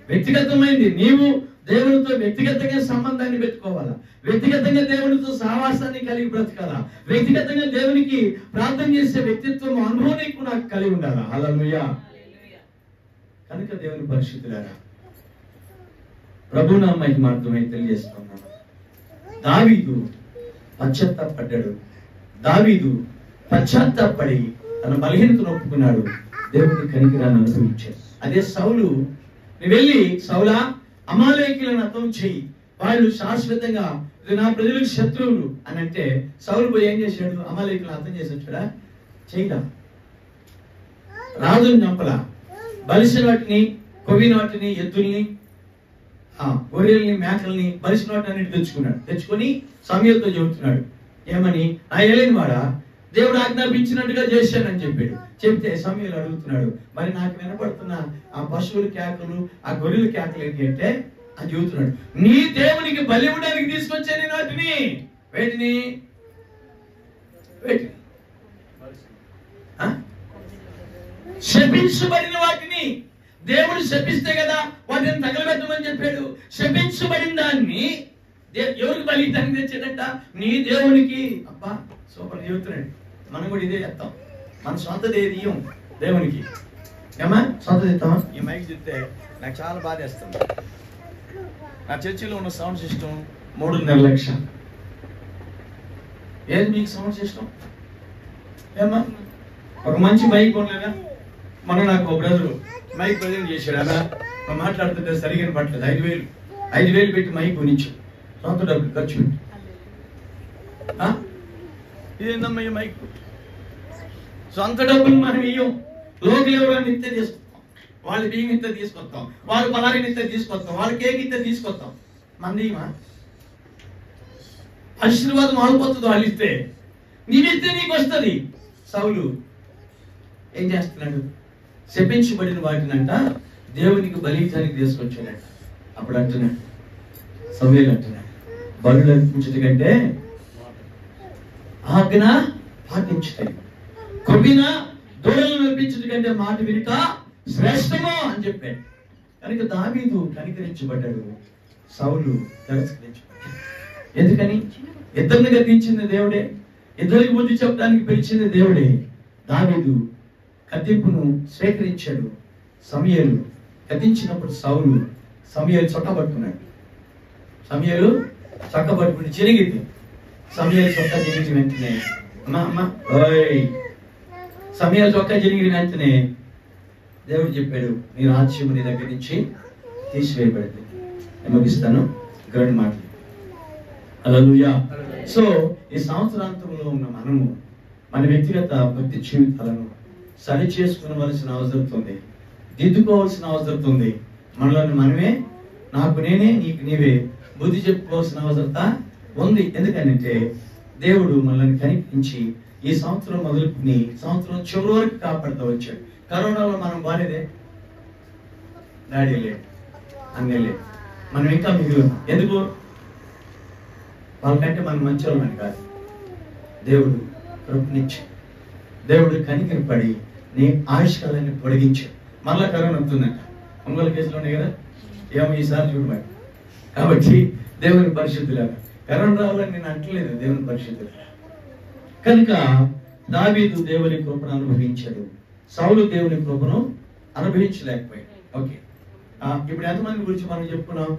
వ్యక్తిగతమైంది. నీవు దేవునితో వ్యక్తిగతంగా సంబంధాన్ని పెట్టుకోవాలా, వ్యక్తిగతంగా దేవునితో సహవాసాన్ని కలిగి బ్రతకాలా, వ్యక్తిగతంగా దేవునికి ప్రార్థన చేసే వ్యక్తిత్వం అనుభవం నీకు నాకు కలిగి ఉండాలా. హల్లెలూయా. కనుక దేవుని పరిశుద్ధులారా, ప్రభు నా మహిమార్థమై తెలియజేస్తున్నాను. దావీదు పశ్చాత్తాపడ్డాడు. దావీదు పశ్చాత్తాపడి తన బలహీనతను ఒప్పుకున్నాడు. దేవుని కనికరాన్ని అనుభవించాడు. అదే సౌలు, నువ్వు వెళ్ళి సౌలా అమాలేకీయులను అంతం చెయ్యి, వాళ్ళు శాశ్వతంగా నా ప్రజలకు శత్రువులు అని అంటే సౌలు పోయి ఏం చేశాడు? అమాలేకీయులను అంతం చేసి వచ్చాడా? చేయడా? రాజుని చంపలా, బలిసిన వాటిని, కొవ్విన వాటిని, ఎద్దుల్ని, గొర్రెల్ని, మేకల్ని, బలిసిన వాటిని అన్నిటి తెచ్చుకొని సమయంతో చెబుతున్నాడు. ఏమని? నా ఏలేని వాడా, దేవుడు ఆజ్ఞాపించినట్టుగా చేశానని చెప్పాడు. చెప్తే సమయంలో అడుగుతున్నాడు, మరి నాకు వినపడుతున్న ఆ పశువుల కేకలు, ఆ గొర్రెల కేకలు ఏంటి అంటే అని చెబుతున్నాడు. నీ దేవునికి బలి ఇవ్వడానికి తీసుకొచ్చాను వాటిని. వేటిని? శపించబడిన వాటిని. దేవుడు శపిస్తే కదా వాటిని తగలబెట్టమని చెప్పాడు. శపించబడిన దాన్ని ఎవరికి బలి దాన్ని తెచ్చాడంట? నీ దేవునికి. అబ్బా సూపర్ చెబుతున్నాడు. మనం కూడా ఇదే చెప్తాం. మన సొంతది ఏది ఇయ్యం దేవునికి. ఏమా సొంతది ఇస్తామా? ఈ మైకి చెప్తే నాకు చాలా బాధేస్తుంది. నా చర్చిలో ఉన్న సౌండ్ సిస్టమ్ 3.5 లక్షలు. ఏది మీకు సౌండ్ సిస్టమ్? ఏమా ఒక మంచి మైక్ కొనలేదా? మన నాకు ఒక బ్రదరు మైక్ ప్రజెంట్ చేశాడు. అలా మనం మాట్లాడుతుంటే సరిగ్గా పట్టలేదు. 5,000 పెట్టి మైక్ కొనిచ్చు, సొంత డబ్బులు ఖర్చు పెట్టి. ఇదేందమ్మా ఈ మైక్? సొంత డబ్బులు మనం ఇయ్యం. లోకల్ ఎవరైనా ఇస్తే తీసుకొస్తాం, వాళ్ళ బియ్యం ఇస్తే తీసుకొస్తాం, వాళ్ళు పలారిని ఇస్తే తీసుకొస్తాం, వాళ్ళ కేక్ ఇస్తే తీసుకొస్తాం. మంది ఆశీర్వాదం ఆడిపోతుంది. వాళ్ళు ఇస్తే నీవిస్తే నీకు వస్తుంది. సౌలు ఏం చేస్తున్నాడు? శపించబడిన వాటినంట దేవునికి బలించడానికి తీసుకొచ్చాడట. అప్పుడు అంటున్నాడు, సమూయేలు అంటున్నాడు, బలులు అర్పించడం కంటే ఆజ్ఞ పాటించుతాయి, కొవ్విన దూడలను నడిపించడం కంటే మాట వినుట శ్రేష్టమో అని చెప్పాడు. కనుక దావీదు కనికరించబడ్డాడు, సౌలు తిరస్కరించబడ్డాడు. ఎందుకని? ఇద్దరిని గద్దించింది దేవుడే, ఇద్దరికి బుద్ధి చెప్పడానికి పిలిచింది దేవుడే. దావీదు కత్తింపును స్వీకరించాడు. సమూయేలు గద్దించినప్పుడు సమూయేలు చొట్టబట్టుకున్నాడు. సమూయేలు చొట్టబట్టుకుని చిరిగింది. సమూయేలు చొక్కా జరిగిన వెంటనే సమూయేలు చొక్కా జరిగిన వెంటనే దేవుడు చెప్పాడు, నీ రాజ్యం నీ దగ్గర నుంచి తీసివేయబడింది. ముగిస్తాను గ్రౌండ్ మాటలు. హల్లెలూయా. సో ఈ సంవత్సరాంతంలో ఉన్న మనము మన వ్యక్తిగత భక్తి జీవితాలను సరి చేసుకునవలసిన అవసరం ఉంది, దిద్దుకోవాల్సిన అవసరం ఉంది. మనలోని మనమే, నాకు నేనే, నీకు నీవే బుద్ధి చెప్పుకోవాల్సిన అవసరత ఉంది. ఎందుకంటే దేవుడు మనల్ని కనిపించి ఈ సంవత్సరం మొదలుకుని సంవత్సరం చివరి వరకు కాపాడుతూ వచ్చాడు. కరోనాలో మనం బాలేదే, డాడీ లేదు, అన్నీ లేదు, మనం ఇంకా మిగిలిన. ఎందుకు? వాళ్ళకంటే మనం మంచి వాళ్ళని కాదు. దేవుడు కృపనిచ్చి, దేవుడు కనికరపడి నీ ఆయుష్కాలాన్ని పొడిగించాడు. మళ్ళా కరోనా వస్తుందంట. ఒంగోలు కేసులు ఉన్నాయి కదా, ఏమో ఈసారి చూడమని. కాబట్టి దేవుని పరిశుద్ధులాగా కరోనా రావాలని నేను అంటలేదు, దేవుని పరిశుద్ధులాగా. కనుక దావీదు దేవుని కృపను అనుభవించాడు, సౌలు దేవుని కృపను అనుభవించలేకపోయాడు. ఓకే, ఇప్పుడు ఎంతమంది గురించి మనం చెప్పుకున్నాం?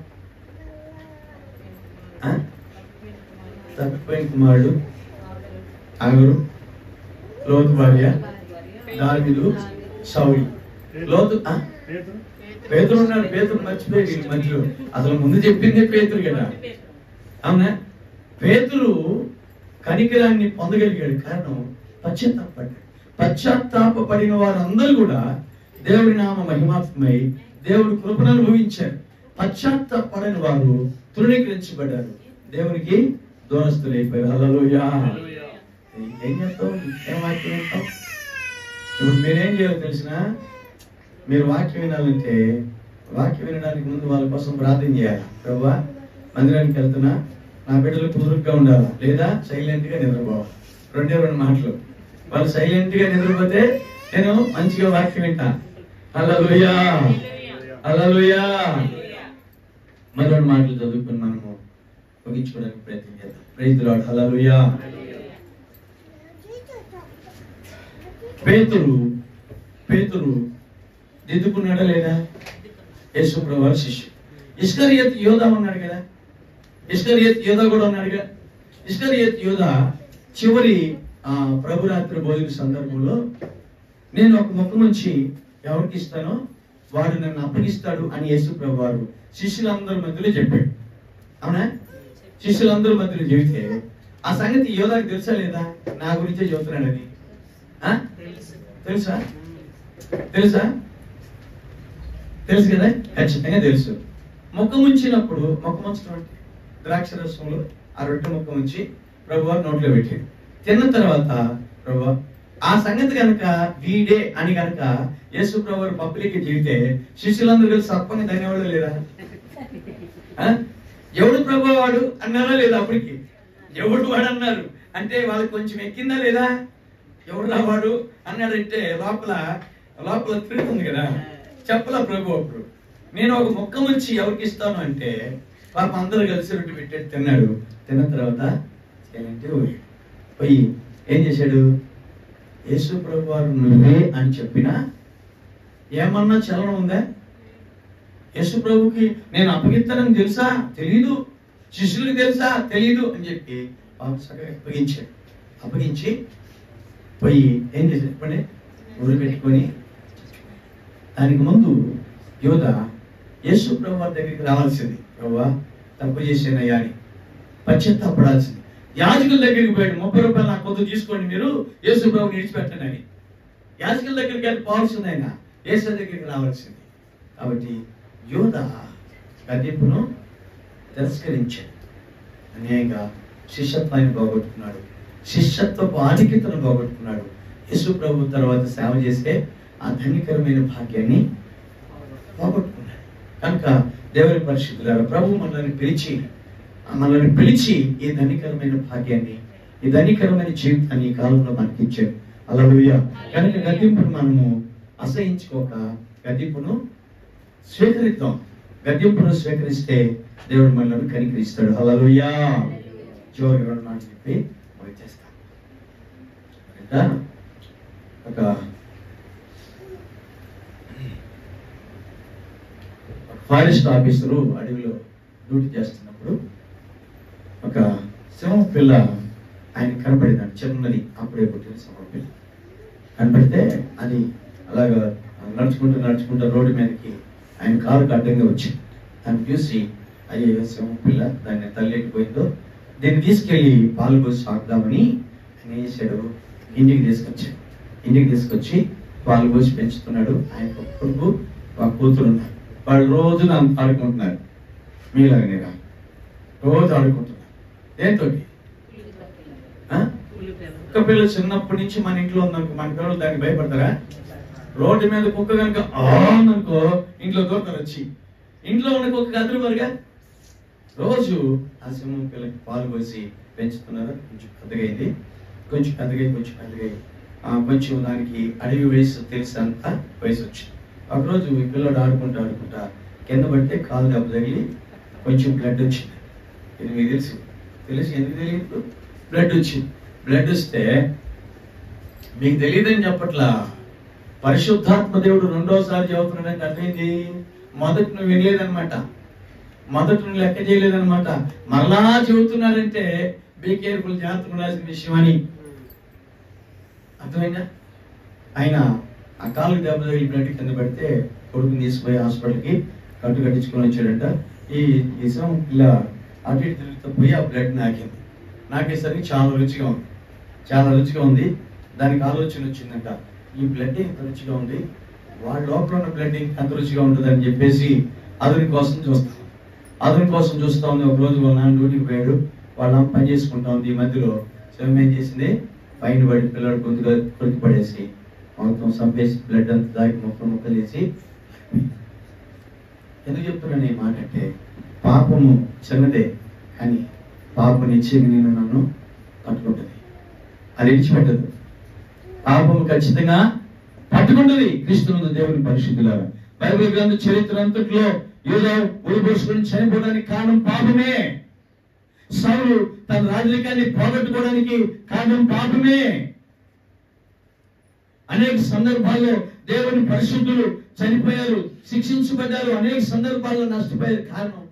తప్పిపోయిన కుమారుడు అగరు, లోతు భార్య, దావీదు, సౌలు. లోతు పేతురు ఉన్నాడు. పేతురు మర్చిపోయి మధ్యలో అసలు ముందు చెప్పింది పేతురు కదా. అవునా? పేతురు కనికరాన్ని పొందగలిగాడు, కారణం పశ్చాత్తాపడ్డాడు. పశ్చాత్తాపడిన వారందరూ కూడా దేవుడి నామ మహిమాత్మై దేవుడి కృపను అనుభవించారు. పశ్చాత్తాపడని వారు తృణీకరించబడ్డారు, దేవునికి దూరస్తులైపోయారు. హల్లెలూయా. ఏం చేస్తావు? ఏం వాక్యం వింటాం? ఇప్పుడు మీరేం చేయాలో తెలిసిన, మీరు వాక్యం వినాలంటే వాక్యం వినడానికి ముందు వాళ్ళ కోసం ప్రార్థన చేయాలి. ప్రభువా, మందిరానికి వెళ్తున్నా, నా బిడ్డలు కుదురుగ్గా ఉండాలా, లేదా సైలెంట్ గా నిద్రపోవాలి. 2 మాటలు. వాళ్ళు సైలెంట్ గా నిద్రపోతే నేను మంచిగా వాక్యం వింటా. హల్లెలూయా, హల్లెలూయా. మరి 2 మాటలు చదువుకుని మనము ముగించుకోవడానికి ప్రయత్నం చేద్దాం. Praise the lord. Hallelujah. Pethuru దిద్దుకున్నాడా లేదా? యేసు ప్రభువు శిష్యుడు. ఇస్కరియోతు యోధా ఉన్నాడు కదా, ఇస్కరియోతు యోధా కూడా ఉన్నాడుగా. ఇస్కరియోతు యోధా చివరి ప్రభురాత్రి భోజన సందర్భంలో నేను ఒక మొక్క నుంచి ఎవరికి ఇస్తానో వాడు నన్ను అప్పగిస్తాడు అని యేసు ప్రభు వారు శిష్యులందరి మధ్యలో చెప్పాడు. అవునా? శిష్యులందరి మధ్యలో చెబితే ఆ సంగతి యోధాకి తెలుసా లేదా? నా గురించే చెబుతున్నాడు అది. తెలుసా? తెలుసు కదా, ఖచ్చితంగా తెలుసు. మొక్క ముంచినప్పుడు, మొక్క ముంచడం అంటే ద్రాక్ష రసంలో ఆ రొట్టె మొక్క ముంచి ప్రభువారు నోట్లో పెట్టాడు. తిన్న తర్వాత ప్రభు ఆ సంగతి కనుక వీడే అని కనుక యేసు ప్రభువారు పబ్లిక్ చెబితే శిష్యులందరూ కలిసి సప్పని ధన్యవాదాలు లేదా? ఎవడు ప్రభు వాడు అన్నారా లేదా? అప్పటికి ఎవడు వాడు అన్నారు అంటే వాళ్ళకి కొంచెం ఎక్కిందా లేదా? ఎవడు రావాడు అన్నాడంటే లోపల తిరుగుతుంది కదా. చెప్పలా ప్రభు అప్పుడు, నేను ఒక మొక్క ముంచి ఎవరికి ఇస్తాను అంటే పాప అందరూ కలిసి రొట్టె పెట్టాడు, తిన్నాడు. తిన్న తర్వాత పోయి ఏం చేశాడు? యేసు ప్రభు వారు నువ్వే అని చెప్పినా ఏమన్నా చలనం ఉందా? యేసు ప్రభుకి నేను అప్పగిస్తానని తెలుసా? తెలీదు. శిష్యులకు తెలుసా? తెలీదు అని చెప్పి సగం అప్పగించి పోయి ఏం చేశారు చెప్పండి? ఊరు పెట్టుకొని దానికి ముందు యోధ యేసు ప్రభు దగ్గరికి రావాల్సింది. ప్రభువా తప్పు చేసేనయ్యా అని పశ్చాత్తాపడాల్సింది. యాజకుల దగ్గరికి పోయాడు. 30 రూపాయలు నాకు కొంత తీసుకోండి, మీరు యేసు ప్రభుని విడిచిపెట్టండి అని. యాజకుల దగ్గరికి వెళ్ళి పోవాల్సింది, ఆయన యేసు దగ్గరికి రావాల్సింది. కాబట్టి యోధ గద్దెంపును తిరస్కరించాడు. అన్యాయంగా శిష్యత్వాన్ని పోగొట్టుకున్నాడు. శిష్యత్వపు ఆధిక్యతను పోగొట్టుకున్నాడు. యేసు ప్రభు తర్వాత సేవ చేసే ఆ ధన్యకరమైన భాగ్యాన్ని పోగొట్టుకున్నాడు. కనుక దేవుని పరిశుద్ధులారా, ప్రభు మనల్ని పిలిచి ఈ ధన్యకరమైన భాగ్యాన్ని, ఈ ధన్యకరమైన జీవితాన్ని ఈ కాలంలో మనకి ఇచ్చాడు. హల్లెలూయా. కనుక గద్దెంపును మనము అసహించుకోక గద్దెంపును స్వీకరిద్దాం. గద్దెంపును స్వీకరిస్తే దేవుడు మనల్ని కనికరిస్తాడు. హల్లెలూయా. జోరు మాట చెప్పి వచ్చేస్తాం. ఒక ఫారెస్ట్ ఆఫీసరు అడవిలో డ్యూటీ చేస్తున్నప్పుడు ఒక సింహం పిల్ల ఆయన కనపడింది. చిన్నది, అప్పుడే పుట్టిన సింహం పిల్ల కనపడితే అది అలాగా నడుచుకుంటూ రోడ్డు మీదకి ఆయన కారుకు అడ్డంగా వచ్చింది. దాన్ని చూసి అయ్యో సింహం పిల్ల, దాన్ని తల్లిపోయిందో, దీన్ని తీసుకెళ్లి పాలు పోసి సాగుదామని ఆయన ఏం చేశాడు, ఇంటికి తీసుకొచ్చి పాలు పోసి పెంచుతున్నాడు. ఆయన కొడుకు ఒక కూతురు ఉన్నారు. వాళ్ళు రోజు నన్ను ఆడుకుంటున్నారు. మీలాగనే రోజు ఆడుకుంటున్నారు. దేంతో? కుక్క పిల్ల చిన్నప్పటి నుంచి మన ఇంట్లో ఉందనుకో, మన పిల్లలు దానికి భయపడతారా? రోడ్డు మీద కుక్క కనుక అనుకో ఇంట్లో దూరతారు. వచ్చి ఇంట్లో ఉన్న కుక్క కదురువారుగా. రోజు ఆ సింహం పిల్లకి పాలు పోసి పెంచుతున్నారు. కొంచెం పెద్దగైంది, కొంచెం దానికి అడవి వయసు తెలిసినంత వయసు వచ్చింది. ఒకరోజు ఈ పిల్లడు ఆడుకుంటా కింద పడితే కాలు దెబ్బ తగిలి కొంచెం బ్లడ్ వచ్చింది. ఇది మీకు తెలిసి ఎందుకు తెలియదు? బ్లడ్ వచ్చింది. బ్లడ్ వస్తే మీకు తెలియదని చెప్పట్లా, పరిశుద్ధాత్మ దేవుడు రెండోసారి చదువుతున్నాడంటే అర్థమైంది. మొదటి నువ్వు వినలేదనమాట, మొదటి నువ్వు లెక్క చేయలేదనమాట. మరలా చెబుతున్నాడంటే బీ కేర్ఫుల్, జాగ్రత్త ఉండాల్సిన విషయం అని అర్థమైందా? ఆయన ఆ కాలు దెబ్బ తగిలి బ్లడ్ కింద పడితే కొడుకుని తీసుకుపోయి హాస్పిటల్కి కట్టించుకొని వచ్చాడంట. ఈ విషయం ఇలా అటు ఇటు తిరుగుతూ పోయి ఆ బ్లడ్ నాకేసరికి చాలా రుచిగా ఉంది. దానికి ఆలోచన వచ్చిందంట, ఈ బ్లడ్ ఎంత రుచిగా ఉంది, వాళ్ళ లోపల ఉన్న బ్లడ్ ఎంత రుచిగా ఉంటుంది అని చెప్పేసి అదుని కోసం చూస్తా ఉంది. ఒకరోజు వాళ్ళ నాన్న డ్యూటీకి పోయాడు, వాళ్ళ నాన్న పని చేసుకుంటా ఉంది. ఈ మధ్యలో శవం ఏం చేసింది, పైన పడి పిల్లడు కొద్దిగా కొరికి పడేసి మొత్తం చంపేసి బ్లడ్ అంతా దాగి ముక్కలు వేసి. ఎందుకు చెప్తున్నాను ఈ మాట అంటే, పాపము చిన్నదే కానీ పాపం నిశ్చయం నేను నన్ను పట్టుకుంటుంది, అది విడిచిపెట్టదు. పాపము ఖచ్చితంగా పట్టుకుంటుంది. క్రీస్తునందు దేవుని పరిశుద్ధులారా, బైబిల్ గ్రంథ చరిత్ర అంతట్లో యూదా ఉరిపోసుకుని చనిపోవడానికి కారణం పాపమే. సౌలు తన రాజరికాన్ని పోగొట్టుకోవడానికి కారణం పాపమే. అనేక సందర్భాల్లో దేవుని పరిశుద్ధులు చనిపోయారు, శిక్షించబడ్డారు, అనేక సందర్భాల్లో నష్టపోయారు. కారణం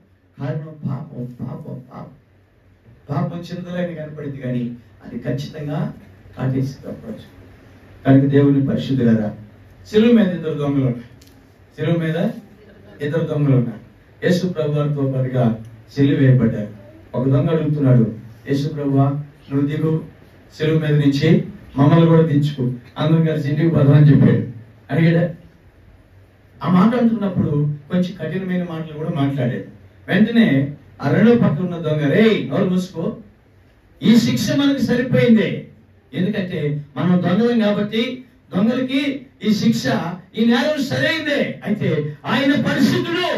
పాపం చిన్నదని కనపడింది కానీ అది ఖచ్చితంగా కాటేసింది అప్రోచ్. కనుక దేవుని పరిశుద్ధులారా, శిలువ మీద ఇద్దరు దొంగలు ఉన్నారు. యేసు ప్రభు వారితో పాటుగా శిలువ వేయబడ్డారు. ఒక దొంగ అడుగుతున్నాడు, యేసు ప్రభువా నువ్వు దిగు, శిలువ మీద నుంచి మమ్మల్ని కూడా దించుకో, అందరం కలిసి ఇంటికి పోదామని చెప్పాడు. అడిగాడా? ఆ మాట అంటున్నప్పుడు కొంచెం కఠినమైన మాటలు కూడా మాట్లాడాడు. వెంటనే ఆ రెండో పక్కన ఉన్న దొంగ, రే నోరు మూసుకో, ఈ శిక్ష మనకు సరిపోయింది. ఎందుకంటే మనం దొంగలం కాబట్టి దొంగలకి ఈ శిక్ష, ఈ నేరం సరైందే. అయితే ఆయన పరిశుద్ధుడు,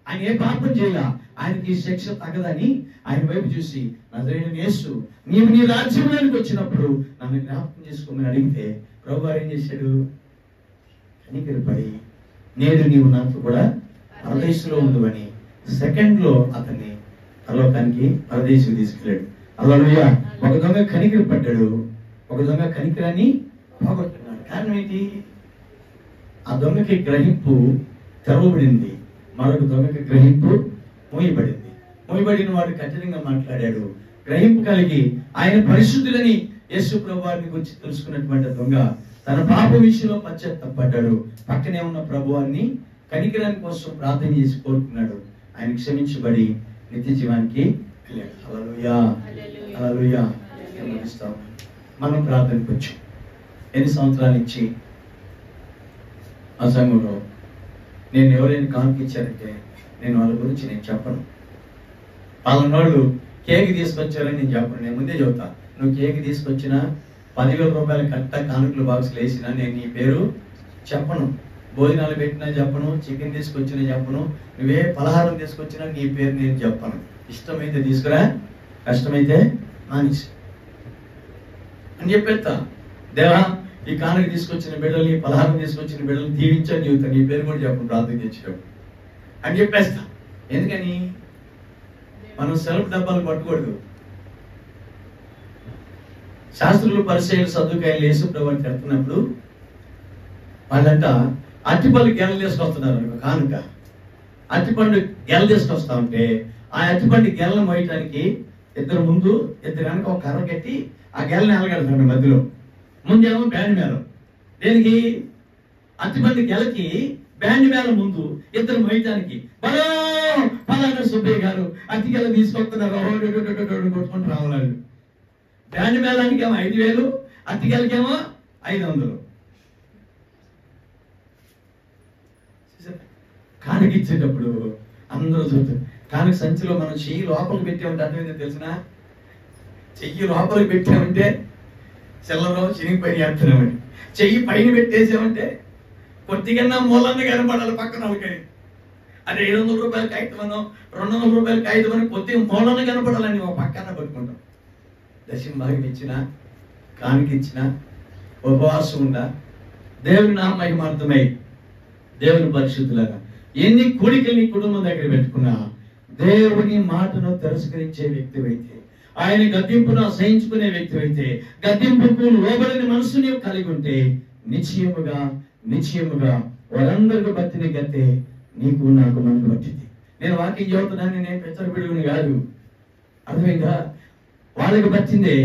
ఆయన ఏ పాపం చేయాల, ఆయనకి ఈ శిక్ష తగదని ఆయన వైపు చూసి, నజరేయుడైన యేసు నీవు నీ రాజ్యంలోనికి వచ్చినప్పుడు నన్ను జ్ఞాపకం చేసుకోమని అడిగితే ప్రభు వారు ఏం చేశాడు, కనికరపడి నేడు నీవు నాతో కూడా పరదేశంలో ఉందని సెకండ్ లో అతన్ని పరలోకానికి పరదేశం తీసుకెళ్ళాడు. హల్లెలూయా. ఒక దొంగ కనికర పడ్డాడు, ఒక దొంగ కనికరాన్ని పోగొట్టుకున్నాడు. కారణం ఏంటి? ఆ దొంగకి గ్రహింపు తెరవబడింది, మరొక దొంగకి గ్రహింపు మూయబడింది. మూయబడిన వాడు కఠినంగా మాట్లాడాడు. గ్రహింపు కలిగి ఆయన పరిశుద్ధులని యేసు ప్రభువారిని గురించి తెలుసుకున్నటువంటి దొంగ తన పాప విషయంలో పశ్చాత్తాపడ్డాడు. పక్కనే ఉన్న ప్రభువాన్ని కనికరాని కోసం ప్రార్థన చేసి కోరుకున్నాడు. ఆయన క్షమించబడి నిత్య జీవానికి వెళ్ళాడు. హల్లెలూయా, హల్లెలూయా. మనం ప్రార్థనకు వచ్చాం. ఎన్ని సంవత్సరాల నుంచి ఆ సంఘంలో నేను ఎవరైనా కానుక ఇచ్చారంటే నేను వాళ్ళ గురించి నేను చెప్పను. వాళ్ళ కేక్ తీసుకొచ్చారని నేను చెప్పను. నేను ముందే చెబుతా, నువ్వు కేక్ తీసుకొచ్చినా 10,000 రూపాయల కట్ట కానుకలు బాక్సులు వేసినా నేను నీ పేరు చెప్పను. భోజనాలు పెట్టినా చెప్పను, చికెన్ తీసుకొచ్చినా చెప్పను, నువ్వే పలహారం తీసుకొచ్చినా నీ పేరు నేను చెప్పను. ఇష్టమైతే తీసుకురా, కష్టమైతే మానేసి అని చెప్పేస్తా. దేవా, ఈ కానుక తీసుకొచ్చిన బిడ్డల్ని, పలహారం తీసుకొచ్చిన బిడ్డల్ని దీవించని చెబుతా, నీ పేరు కూడా చెప్పను ప్రార్థన చేసేటప్పుడు అని చెప్పేస్తా. ఎందుకని మనం సెల్ఫ్ డబ్బాలు పట్టకూడదు. శాస్త్రులు, పరిసయ్యులు, సద్దుకాయలు యేసు ప్రభువుని తిడుతున్నప్పుడు వాళ్ళంట అరటిపళ్ళు గెలలు తీసుకొస్తున్నారు. కానుక అరటిపండు గెల తీసుకొస్తా ఉంటే ఆ అరటిపండు గెలను మోయటానికి ఇద్దరు ముందు ఇద్దరు వెనక ఒక కర్ర కట్టి ఆ గెలని ఎలగడతాడు మధ్యలో. ముందేమో బ్యాండ్ మేళం. దేనికి? అరటిపండు గెలకి బ్యాండ్ మేళం ముందు ఇద్దరు మోయటానికి. బలో పలానా సుబ్బయ్య గారు అతి గెల తీసుకొస్తున్నారు కొట్టుకుంటూ రావాలి. బ్యాండ్ మేళానికి ఏమో 5,000, అతి గెలకేమో 500. కానుక ఇచ్చేటప్పుడు అందరూ చూస్తారు. కానుక సంచిలో మనం చెయ్యి లోపలికి పెట్టామంటే అర్థమైందో తెలిసిన, చెయ్యి లోపలికి పెట్టామంటే చిల్లరో చినిగిపోయి వేస్తున్నామని, చెయ్యి పైన పెట్టేసామంటే కొద్దిగా మూలన్న కనపడాలి పక్కన వాళ్ళకని. అదే 500 రూపాయల కాగితమనో 200 రూపాయల కాగితమని కొద్దిగా మూలన్న కనపడాలని ఒక పక్కన పట్టుకుంటాం. దశమ భాగం ఇచ్చిన, కానుక ఇచ్చిన, ఉపవాసం ఉందా, దేవుని నామ మహిమార్థమై దేవుని పరిశుద్ధులాగా ఎన్ని కోరికల్ని కుటుంబం దగ్గర పెట్టుకున్నా దేవుని మాటను తిరస్కరించే వ్యక్తి అయితే, ఆయన గద్దింపును అసహించుకునే వ్యక్తి అయితే, గద్దింపుకు లోబడిన మనసుని కలిగి ఉంటే నిశ్చయముగా వారందరికీ బతిని గతే నీకు నాకు మనకు పట్టింది. నేను వాకింగ్ చదువుతున్నాను, నేను పెచ్చరపిడుగుని కాదు. అర్థమైందా? వాళ్ళకి పట్టిందే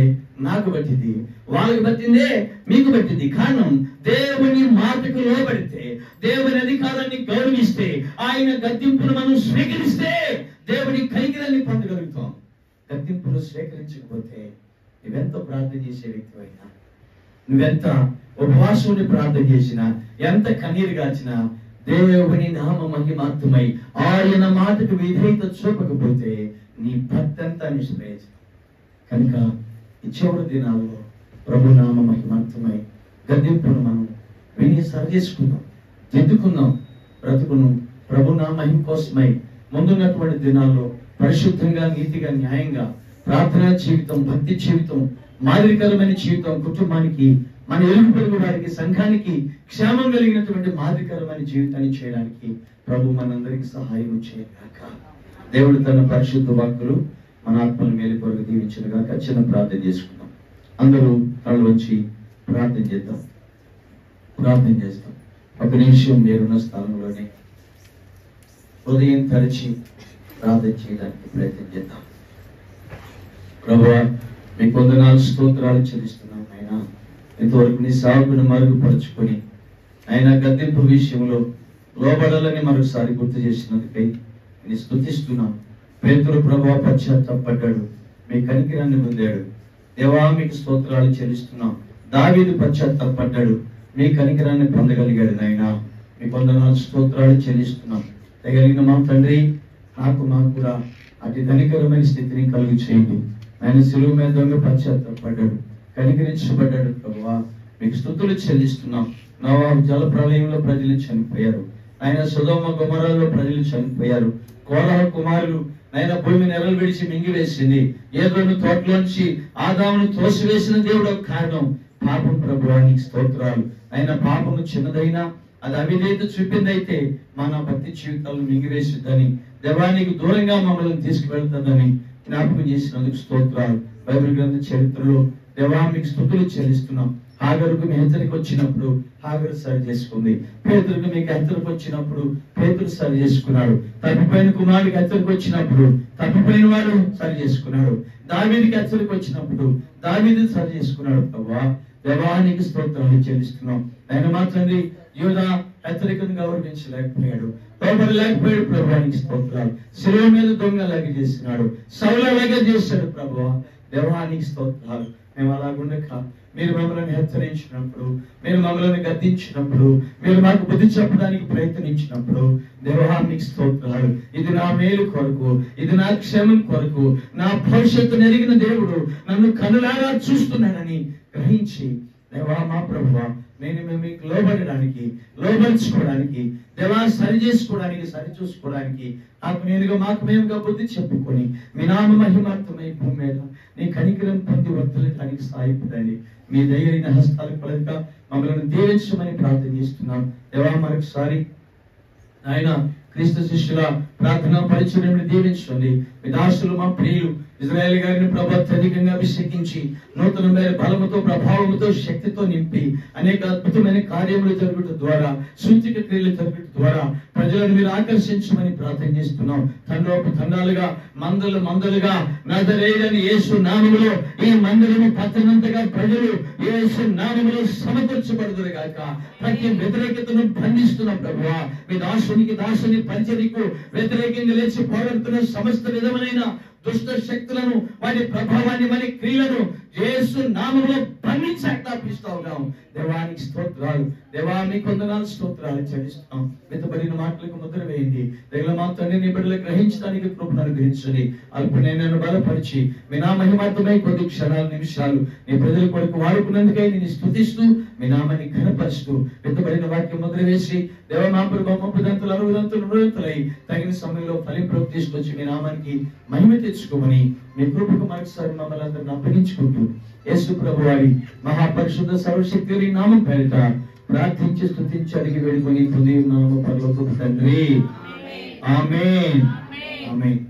నాకు పట్టింది, వాళ్ళకి పట్టిందే మీకు పట్టింది. కారణం దేవుని మాటకు లోబడితే, దేవుని అధికారాన్ని గౌరవిస్తే, ఆయన గద్దింపును మనం స్వీకరిస్తే దేవుని కైకిరాన్ని పొందగలుగుతాం. గద్దింపును స్వీకరించకపోతే నువ్వెంత ప్రార్థన చేసే వ్యక్తి అయినా, నువ్వెంత ఉపవాసం ప్రార్థన చేసినా, ఎంత కన్నీరు గాచినా, దేవుని నామ మహిమార్థమై ఆయన మాటకు విధేయత చూపకపోతే నీ భక్తంతా నిష్ప్రయోజనం. కనుక ఈ చివరి దినాల్లో ప్రభు నామ మహిమార్థమై గద్దింపును మనం విని సరి చేసుకుందాం, దిద్దుకుందాం. బ్రతుకును ప్రభు నామ మహిమ కోసమై ముందున్నటువంటి దినాల్లో పరిశుద్ధంగా, నీతిగా, న్యాయంగా ప్రార్థనా జీవితం, భక్తి జీవితం, మాదిరికరమైన జీవితం, కుటుంబానికి, మన ఎలుగు పొరుగు వారికి, సంఘానికి క్షేమం కలిగినటువంటి మాదిరికరమైన జీవితాన్ని చేయడానికి ప్రభు మనందరికీ సహాయం చేయగాక. దేవుడు తన పరిశుద్ధ వాక్కులు మన ఆత్మను మేలుకొరకు దీవించిన గాక. చిన్న ప్రార్థన చేసుకుందాం. అందరూ కళ్ళు వచ్చి ప్రార్థన చేద్దాం. ఒక నిమిషం మీరున్న స్థానంలోనే హృదయం తరచి ప్రార్థన చేయడానికి ప్రయత్నం చేద్దాం. ప్రభువా, మీకు వందనాలు, స్తోత్రాలు చెల్లిస్తున్నాం. ఆయన ఇంతవరకు నీ సేవకుని మరుగుపరుచుకొని ఆయన గద్దింపు విషయంలో లోబడాలని మరొకసారి గుర్తు చేసినందుకై నేను స్తుతిస్తున్నాం. పేతురు ప్రభువా పశ్చాత్తాపడ్డాడు, మీ కనికరాన్ని పొందాడు. దేవా, మీకు స్తోత్రాలు చెల్లిస్తున్నాం. దావీదు పశ్చాత్తాపడ్డాడు, మీ కనికరాన్ని పొందగలిగాడు. నాయన మీకు వందనాలు, స్తోత్రాలు చెల్లిస్తున్నాం. తగిలిన మా తండ్రి, మాకు కూడా అతి ధనికరమైన స్థితిని కలుగు చేయండి. ఆయన సిలువ మీద దొంగ పశ్చాత్తాపడ్డాడు, కనికరించబడ్డాడు. ప్రభువా, మీకు స్తుతులు చెల్లిస్తున్నాం. నోవహు జల ప్రళయంలో ప్రజలు చనిపోయారు. ఆయన సొదొమ గొమొర్రాలో ప్రజలు చనిపోయారు. కోరహ కుమారులు ఆయన భూమి నెరలు విడిచి మింగివేసింది. ఏదోను తోటలోంచి ఆదామును తోసివేసిన దేవుడు ఒక కారణం పాపం. ప్రభువా, నీకు స్తోత్రాలు. ఆయన పాపము చిన్నదైనా అది అవిధేయత చూపిందైతే మన భక్తి జీవితాలను మింగివేసిద్దని, దేవానికి దూరంగా మమ్మల్ని తీసుకువెళ్తుందని జ్ఞాపకం చేసినందుకు స్తోత్రాలు. బైబిల్ గ్రంథ చరిత్రలో దేవా మీకు స్తుతులు చెల్లిస్తున్నాం. హాగరుకు మీ హెచ్చరిక వచ్చినప్పుడు హాగరు సరి చేసుకుంది. పేతురుకు మీకు హెచ్చరిక వచ్చినప్పుడు పేతురు సరి చేసుకున్నాడు. తప్పిపోయిన కుమారుడికి హెచ్చరిక వచ్చినప్పుడు తప్పిపోయిన వాడు సరి చేసుకున్నాడు. దావీదుకి హెచ్చరిక వచ్చినప్పుడు దావీదు సరి చేసుకున్నాడు. ప్రభువా దేవానికి స్తోత్రాలు చెల్లిస్తున్నాం. ఆయన మాత్రం యూదా హెచ్చరికను గౌరవించలేకపోయాడు, లోపడలేకపోయాడు. ప్రభువానికి స్తోత్రాలు. శిలువ మీద దొంగలాగా చేస్తున్నాడు, సౌలలాగా చేశాడు. ప్రభువా దేవానికి స్తోత్రాలు. మేము అలాగుండక మీరు మమ్మల్ని హెచ్చరించినప్పుడు, మీరు మమ్మల్ని గద్దించినప్పుడు, మీరు మాకు బుద్ధి చెప్పడానికి ప్రయత్నించినప్పుడు దేవానికి స్తోత్రాలు. ఇది నా మేలు కొరకు, ఇది నా క్షేమం కొరకు, నా భవిష్యత్తు ఎరిగిన దేవుడు నన్ను కనులారా చూస్తున్నాడని గ్రహించి దేవా మా ప్రభువా మేము మీకు లోబడడానికి, లోబర్చుకోవడానికి, దేవా సరి చేసుకోవడానికి, సరి చూసుకోవడానికి నాకు నేనుగా మాకు మేముగా బుద్ధి చెప్పుకొని మీ నామ మహిమార్థమై భూమి మీద నీ కనికరం పొంది వర్తలడానికి సహాయపడండి. మీ దయైన హస్తాల కొలగా మమ్మల్ని దీవించమని ప్రార్థన చేస్తున్నాం. దేవా మరొకసారి ఆయన క్రీస్తు శిష్యుల ప్రార్థన పరిచయం దీవించండి. మీ దాసులు మా ప్రియులు ఇజ్రాయేల్ గారిని ప్రభు అత్యధికంగా అభిషేకించి నూతనమైన బలముతో, ప్రభావముతో, శక్తితో నింపి అనేక అద్భుతమైన కార్యములు జరుగుట ద్వారా, సూచిక క్రియలు జరుగుట ద్వారా ప్రజలను మీరు ఆకర్షించమని ప్రార్థన చేస్తున్నాం. తండ్రోపు తండాలుగా, మందలు మందలుగా నజరేయుడైన యేసు నామములో ఈ మందిరము పట్టణంతగా ప్రజలు యేసు నామములో సమకూర్చబడుదురు గాక. ప్రతి వ్యతిరేకతను బంధిస్తున్న ప్రభువా మీ దాసుని పరిచర్యకు వ్యతిరేకంగా లేచి పోరాడుతున్న సమస్త విధమైన దుష్ట శక్తులను, వారి ప్రభావాన్ని, వారి క్రియలను యేసు నామములో బంధించి ఆజ్ఞాపిస్తాం. దేవానికి స్తోత్రాలు. దేవా మీకు వందనాలు, స్తోత్రాలు చెల్లిస్తున్నాం. వెతబడిన మాటలకు ముద్ర వేయండి. దగ్గర మా తండ్రి నీ బిడ్డలు గ్రహించడానికి కృపను అనుగ్రహించండి. అల్పనే నన్ను బలపరిచి మీ నా మహిమార్థమై కొద్ది క్షణాలు, నిమిషాలు నీ ప్రజల కొరకు వాడుకున్నందుకై నేను స్తుతిస్తూ మీ నామాన్ని ఘనపరుస్తూ వెతబడిన వాక్యం ముద్ర వేసి దేవ మా ప్రభు 30 దంతులు 60 దంతులు 100 దంతులై తగిన సమయంలో ఫలింపు తీసుకొచ్చి మీ నామానికి మహిమ తెచ్చుకోమని మీ కృపకు మరొకసారి మమ్మల్ని అందరిని అప్పగించుకుంటూ యేసు ప్రభు వారి మహాపరిశుద్ధ సర్వశక్తి నామం పేరిట ప్రార్థించి స్తుతించి అడిగి వేడుకొని హృదయం నామ పరలోకపు తండ్రి. ఆమేన్. ఆమేన్.